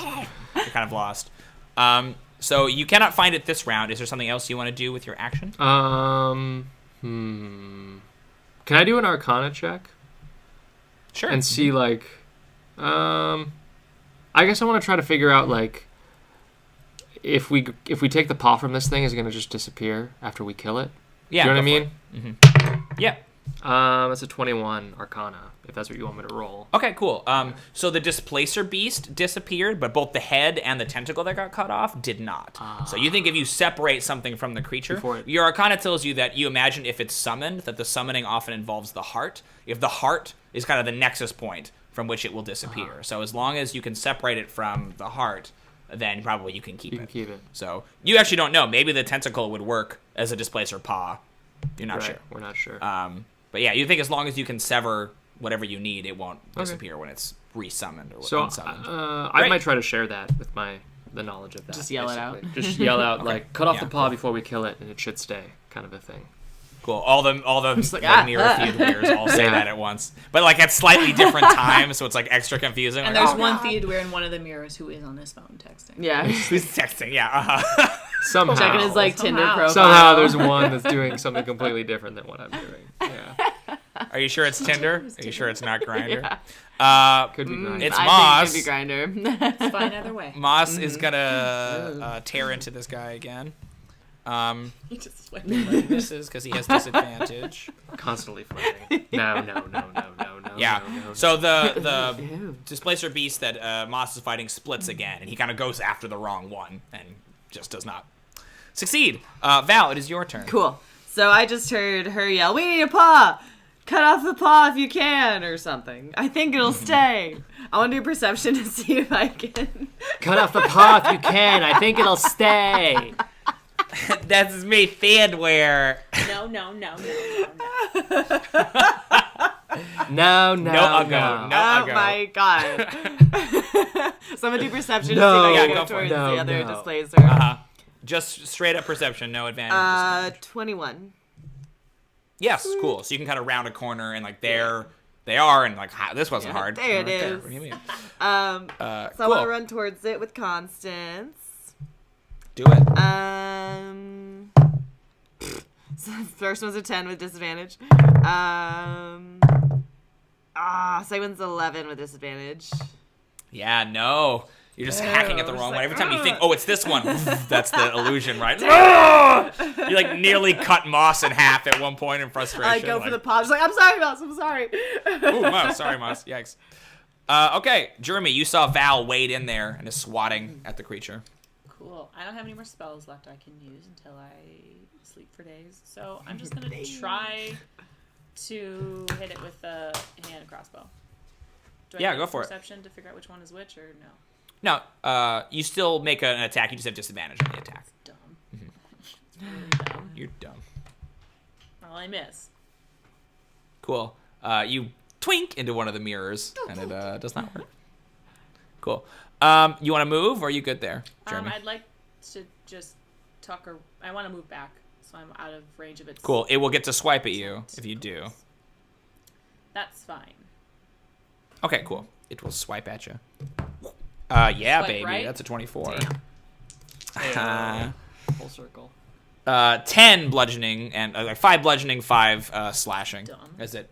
you're kind of lost. So you cannot find it this round. Is there something else you want to do with your action? Can I do an Arcana check Sure. and see like, I guess I want to try to figure out like, if we take the paw from this thing, is it gonna just disappear after we kill it? Yeah. Do you know what I go mean? for it. Yeah. That's a 21 Arcana, if that's what you want me to roll. Okay, cool. So the Displacer Beast disappeared, but both the head and the tentacle that got cut off did not. So you think if you separate something from the creature, Before it- your Arcana tells you that you imagine if it's summoned, that the summoning often involves the heart. If the heart is kind of the nexus point from which it will disappear. So as long as you can separate it from the heart, then probably you can keep You it. can keep it. So you actually don't know. Maybe the tentacle would work as a Displacer paw. You're not Right, sure. we're not sure. But yeah, you think as long as you can sever whatever you need, it won't disappear when it's resummoned or So unsummoned. I Great. might try to share that with the knowledge of that. Just yell it out. basically. Just yell out like, cut off Yeah, the paw before we kill it, and it should stay, kind of a thing. Cool. All the like, mirror Theodûirs all say Yeah. that at once, but like at slightly different times, so it's like extra confusing. And like, there's oh, one Theodûir in one of the mirrors who is on his phone texting. Yeah. who's texting? Yeah. Somehow. Checking his like Tinder Somehow. profile. Somehow there's one that's doing something completely different than what I'm doing. Yeah. Are you sure it's Tinder? Are you sure it's not Grindr? Could be nice. It's I Moss. think it could be Grindr. It's fine either way. Moss is gonna tear into this guy again. He just went. Misses because he has disadvantage. Constantly flirting. No. Yeah. No. So the Ew. Displacer Beast that Moss is fighting splits again, and he kind of goes after the wrong one and just does not succeed. Val, it is your turn. Cool. So I just heard her yell, "We need a paw!" cut off the paw if you can, or something. I think it'll stay. I want to do perception to see if I can. Cut off the paw if you can. I think it'll stay. That's me, Theodûir. No. No. Oh my god. So I'm going to do perception to see if I can go towards the other displacer. Just straight up perception, no advantage. 21. Yes, cool. So you can kind of round a corner and like there they are, and like this wasn't hard. There it is. What do you mean? So I want to run towards it with Constance. Do it. So first one's a 10 with disadvantage. Second one's 11 with disadvantage. Yeah, no. You're just hacking it the wrong way. Every time you think, oh, it's this one, that's the illusion, right? You like nearly cut Moss in half at one point in frustration. I go for the paw. Just like, I'm sorry, Moss. I'm sorry. Ooh, Moss. Sorry, Moss. Yikes. Okay, Jrmi, you saw Val wade in there and is swatting at the creature. Cool. I don't have any more spells left I can use until I sleep for days. So I'm just going to try to hit it with the hand and crossbow. Do I go for it. Perception to figure out which one is which, or no? No, you still make an attack. You just have disadvantage on the attack. Dumb. Mm-hmm. Really dumb. You're dumb. Well, I miss. Cool. You twink into one of the mirrors, and it does not work. Cool. You want to move, or are you good there, Jrmi? I'd like to just tuck her. I want to move back, so I'm out of range of its. Cool. It will get to swipe at you if you do. That's fine. Okay, cool. It will swipe at you. Yeah, Swipe baby. right? That's a 24. Full circle. 10 bludgeoning and 5 bludgeoning, 5 slashing. Dumb. As it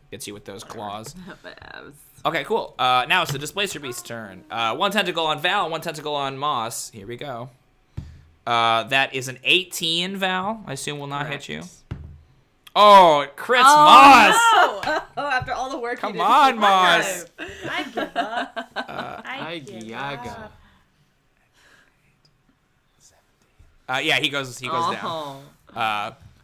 gets you with those claws. Babs. Okay, cool. Now it's the Displacer Beast's turn. 1 tentacle on Val, 1 tentacle on Moss. Here we go. That is an 18, Val. I assume will not hit you. Oh, it crits Moss! Oh, Oh, after all the work Come you did. on, Moss! I give up. Hi, give Yaga. up. Yeah, he goes down.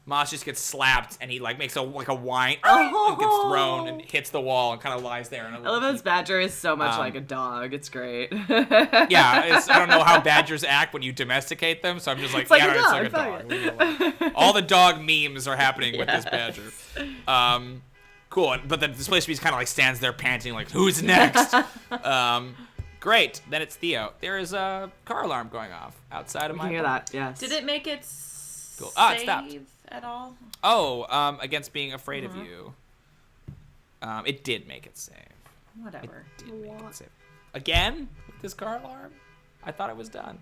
Moss just gets slapped, and he like makes a whine, and gets thrown and hits the wall and kind of lies there. Elephant's badger is so much like a dog. It's great. Yeah, I don't know how badgers act when you domesticate them, so I'm just like, It's like yeah, a it's dog, like a dog. fuck Leave me alone. All the dog memes are happening with this badger. Cool, but the Displacer Beast kind of like stands there panting, like, who's next? Great. Then it's Theo. There is a car alarm going off outside of You my can hear apartment. that, yes. Did it make it Cool. save It stopped. at all? Oh, against being afraid of you. It did make it save. Whatever. It did make it save. Again? With this car alarm? I thought it was done.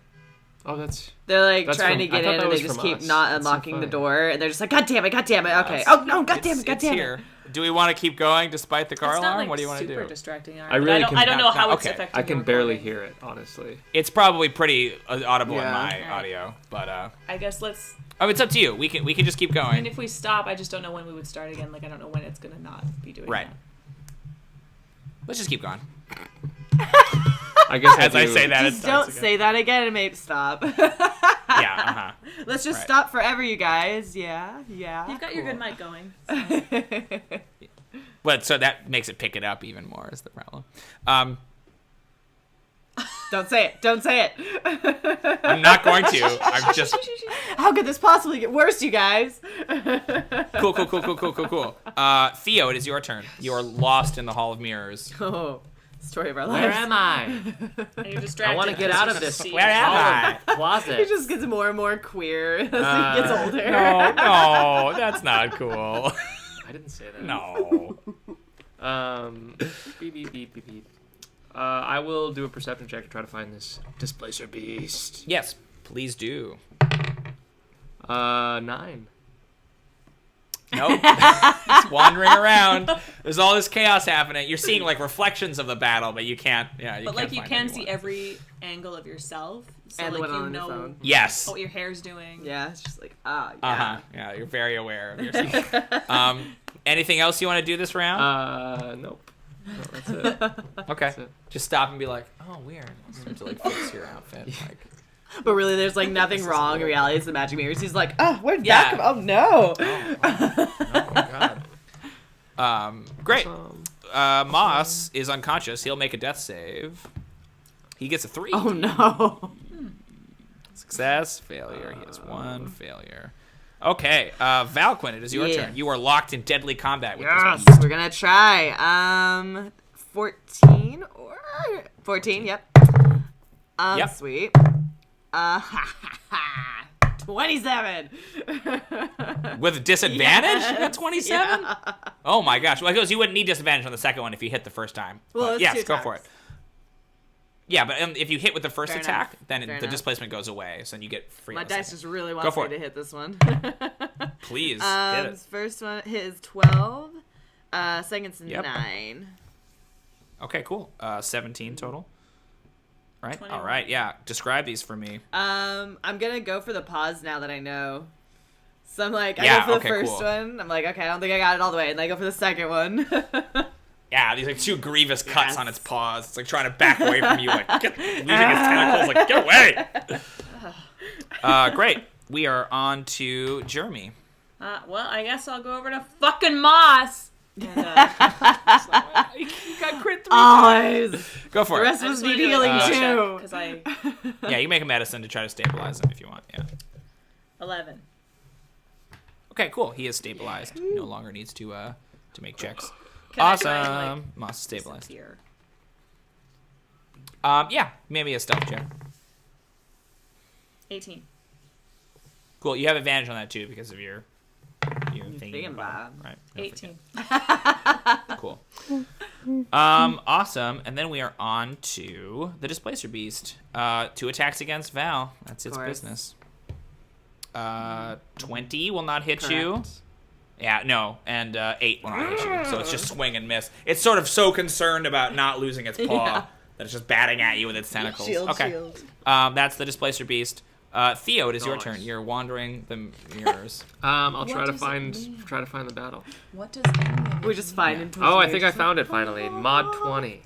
Oh, that's... They're like That's trying from- to get I thought in that and they was just from keep us. not That's so unlocking the funny. door and they're just like, God damn it, okay. it's- Oh no, God damn It's it. here. Do we want to keep going despite the car It's not alarm? like what do you want to super do? distracting. I really don't, can- I don't know how it's okay. affecting I can the barely recording. hear it, honestly. It's probably pretty audible in Yeah. my Alright. audio, but I guess let's. oh, it's up to you. We can just keep I mean, going. if we stop, I just don't know when we would start again. Like, I don't know when it's gonna not be doing Right. that. Let's just keep going. I guess As I do. say that, it Just starts don't again. say that again and maybe stop. Yeah. Let's just Right. stop forever, you guys. Yeah. You've got your good mic going. But so that makes it pick it up even more is the problem. Don't say it. I'm not going to. I'm just How could this possibly get worse, you guys? cool. Theo, it is your turn. You are lost in the Hall of Mirrors. Oh, story of our Where lives. am I? And you're distracted. I want to get out of this. Where am I? Closet. He just gets more and more queer as he gets older. No, that's not cool. I didn't say that. No. Beep. I will do a perception check to try to find this Displacer Beast. Yes, please do. 9. Nope. It's wandering around. There's all this chaos happening. You're seeing like reflections of the battle, but you can't. Yeah, But like, you find can see anyone. every angle of yourself, so And the like one you on his know phone. Yes. what your hair's doing. Yeah, it's just like, yeah. Yeah, you're very aware of yourself. Anything else you want to do this round? Nope. No, that's it. Okay. That's it. Just stop and be like, oh, weird. Start to like fix your outfit. Like, But really, there's like nothing wrong. In reality, it's the magic mirrors. He's like, oh, where'd Yeah. that come? Oh no. oh my god. Great. Awesome. Moss is unconscious. He'll make a death save. He gets a 3. Oh no. Success, failure. He has 1 failure. Okay, Valqwyn, it is your turn. You are locked in deadly combat with this beast. We're gonna try. 14 or 14. Yep. Yep. Sweet. 27. With a disadvantage at 27? Yeah. Oh my gosh. Well, I guess you wouldn't need disadvantage on the second one if you hit the first time. Well, But it's yes, 2 go for it. attacks. Yeah, but if you hit with the first Fair attack, enough. then Fair the enough. displacement goes away, so then you get free. My on the dice second. just really Go wants for me it. to hit this one. Please, hit it. First one is 12. Second's Yep. 9. Okay, cool. 17 total. Right? 21. All right, yeah. Describe these for me. I'm gonna go for the pause now that I know. So I'm like, I Yeah, go for the okay, first cool. one. I'm like, okay, I don't think I got it all the way, and I go for the second one. Yeah, these like 2 grievous cuts on its paws. It's like trying to back away from you, like leaving its tentacles, like get away. Great. We are on to Jrmi. Well, I guess I'll go over to fucking Moss. And, You got crit 3 Always. Go for The it. rest was me healing too. Because I Yeah, you make a medicine to try to stabilize him if you want. Yeah. 11. Okay, cool. He is stabilized. No longer needs to make checks. Can I Awesome. try and, Moss is stabilized. disappear? Yeah, maybe a stealth check. 18. Cool. You have advantage on that too because of your thinking thinking about about it. Right. 18. Cool. Awesome. And then we are on to the Displacer Beast. 2 attacks against Val. That's its course. business. 20 will not hit you. Correct. Yeah, no, and 8 will not hit you. So it's just swing and miss. It's sort of so concerned about not losing its paw Yeah. that it's just batting at you with its tentacles. Shield, okay. shield. That's the Displacer Beast. Theo, it is your Nice. turn. You're wandering the mirrors. I'll try to does it find mean? the battle. What does any of We it just mean? find it. Oh, I think I found it finally. Mod 20.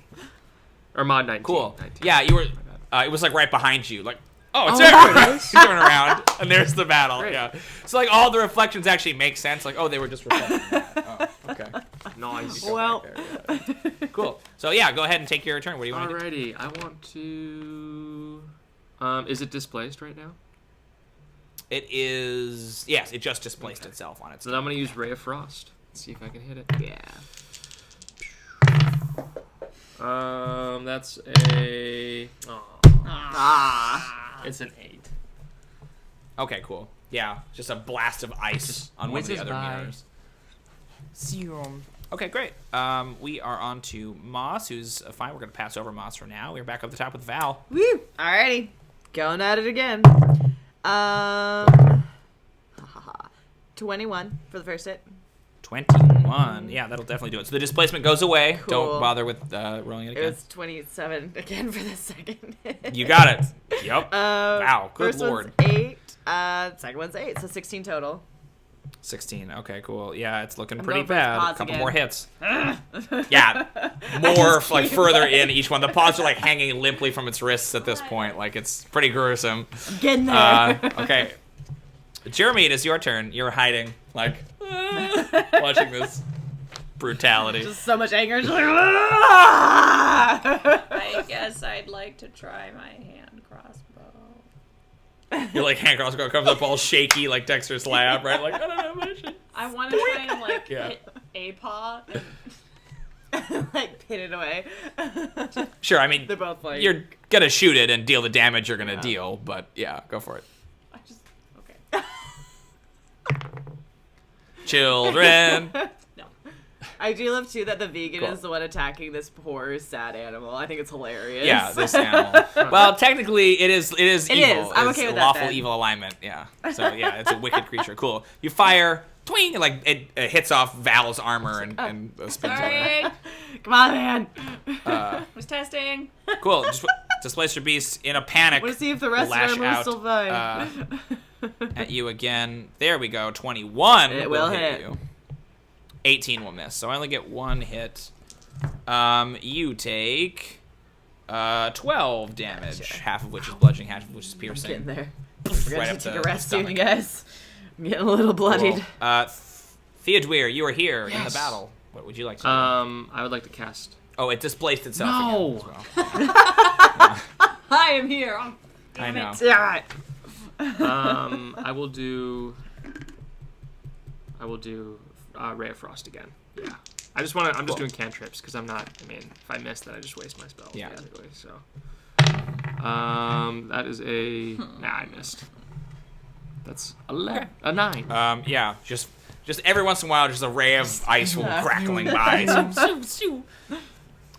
Or mod 19. Cool. 19. Yeah, you were. It was like right behind you. Like, oh, it's Oh, there. nice. You turn around, and there's the battle. Great. Yeah. So like all the reflections actually make sense. Like, oh, they were just reflecting. That. Oh, okay. Nice. Go Well. back there, yeah. Cool. So yeah, go ahead and take your turn. What do you want to do? Alrighty, I want to... is it displaced right now? It is. Yes, it just displaced itself on its. So then I'm going to use Ray of Frost. Let's see if I can hit it. Yeah. That's a... Oh, Ah. it's an 8. Okay, cool. Yeah, just a blast of ice on one of the whizzes other by. mirrors. Okay, great. We are on to Moss, who's fine. We're going to pass over Moss for now. We're back up the top with Val. Woo! Alrighty. Going at it again. 21 for the first hit. 21. Yeah, that'll definitely do it. So the displacement goes away. Cool. Don't bother with rolling it It again. was 27 again for the second hit. You got it. Yep. Wow, good first lord. One's 8. Second one's 8, so 16 total. 16. Okay, cool. Yeah, it's looking I'm pretty going for his bad. A paws couple again. more hits. Yeah, more like further in each one. The paws are like hanging limply from its wrists at this point. Like it's pretty gruesome. I'm getting there. Okay, Jrmi, it is your turn. You're hiding, like watching this brutality. Just so much anger. Just like, I guess I'd like to try my hand crossbow. You're like hand crossbow comes up all shaky, like Dexter's Lab, right? Like I don't know much. I want to try and like Yeah. hit a paw. like pin it away. Sure, I mean They're both like you're gonna shoot it and deal the damage you're gonna deal, but yeah, go for it. I just okay. Children. No. I do love too that the vegan Cool. is the one attacking this poor sad animal. I think it's hilarious. Yeah, this animal. Well, technically, it is evil. is. I'm It's okay with that lawful then. evil alignment. Yeah. So yeah, it's a wicked creature. Cool. You fire, twing, and, like it hits off Val's armor and spins away. Sorry, Come on, man. was testing. Cool. Displacer Beast in a panic. Want to see if the rest lash of our out, still fine. at you again. There we go. 21 It will hit. you. 18 will miss. So I only get 1 hit. You take 12 damage, half of which is bludgeoning, half of which is piercing. Getting there. We're Right gonna up take the a rest soon, you stomach. guys. I'm getting a little bloodied. Cool. Theodûir, you are here in the Yes. battle. What would you like to do? I would like to cast. Oh, it displaced itself No. again as well. I am here. I know. Yeah. I will do Ray of Frost again. Yeah. I'm just doing cantrips because I'm not. I mean, if I miss, then I just waste my spells. Yeah. Basically. So. That is a. Nah, I missed. That's 11. Okay. A 9. Yeah, just every once in a while, just a ray of ice will crackling by.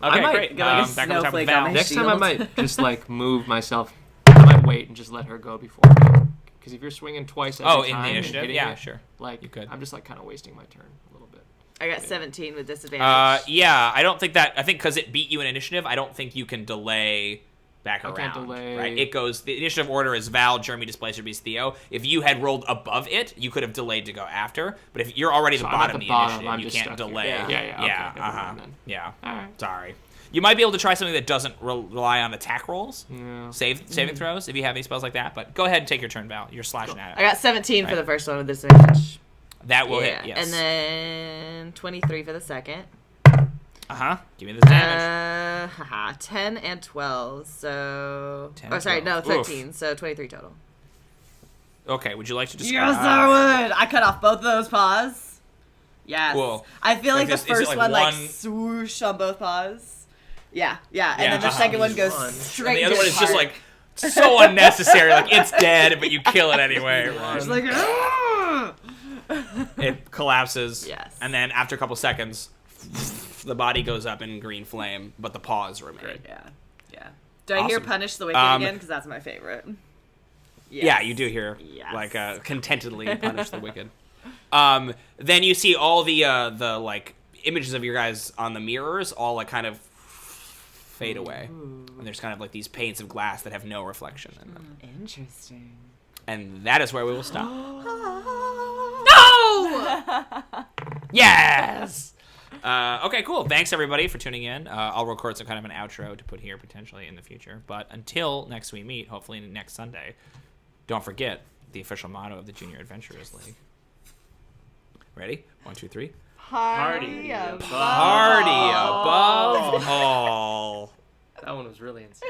Okay, might great. get like a Back on top of snowflake Val. on my Next time I shield. might just like move myself. I might wait and just let her go before. Because if you're swinging twice every Oh, time in the and initiative? hitting Yeah, it, sure. Like You could. I'm just like kind of wasting my turn a little bit. I got 17 with disadvantage. Yeah, I don't think that. I think because it beat you in initiative, I don't think you can delay back I around. can't delay. Right? It goes. The initiative order is Val, Jrmi, Displacer, Beast, Theo. If you had rolled above it, you could have delayed to go after. But if you're already So the I'm at bottom the of the bottom, initiative, I'm you just can't stuck here. delay. Yeah. Yeah. Okay, never mind then. Yeah. All right. Sorry. You might be able to try something that doesn't rely on attack rolls, Yeah. saving throws, if you have any spells like that. But go ahead and take your turn, Val. You're slashing at I it. got 17 for Right. the first one with disadvantage. That will Yeah. hit. Yes. And then 23 for the second. Give me this damage. 10 and 12. So. 10 Oh, and sorry, 12. no, 13. So 23 total. Okay. Would you like to describe? Yes, I would. I cut off both of those paws. Yes. Cool. I feel like, Like the this- is it first like one like one- swoosh on both paws. Yeah. And Yeah, then the second one goes One. And straight the to other one his is just heart. like so unnecessary. Like it's dead, but you kill it anyway. It's like, "Ah!" It collapses. Yes. And then after a couple seconds, the body goes up in green flame, but the paws remain. Great. Yeah. Do I hear Awesome. Punish the Wicked again? Because that's my favorite. Yes. Yeah, you do hear Yes. like contentedly punish the wicked. Then you see all the like images of your guys on the mirrors all like kind of fade away, and there's kind of like these panes of glass that have no reflection in them. Interesting. And that is where we will stop. No! Yes. Okay, cool. Thanks everybody for tuning in. I'll record some kind of an outro to put here potentially in the future. But until next we meet, hopefully next Sunday, don't forget the official motto of the Junior Adventurers League. Ready? 1, 2, 3. Party Party above all. That one was really insane.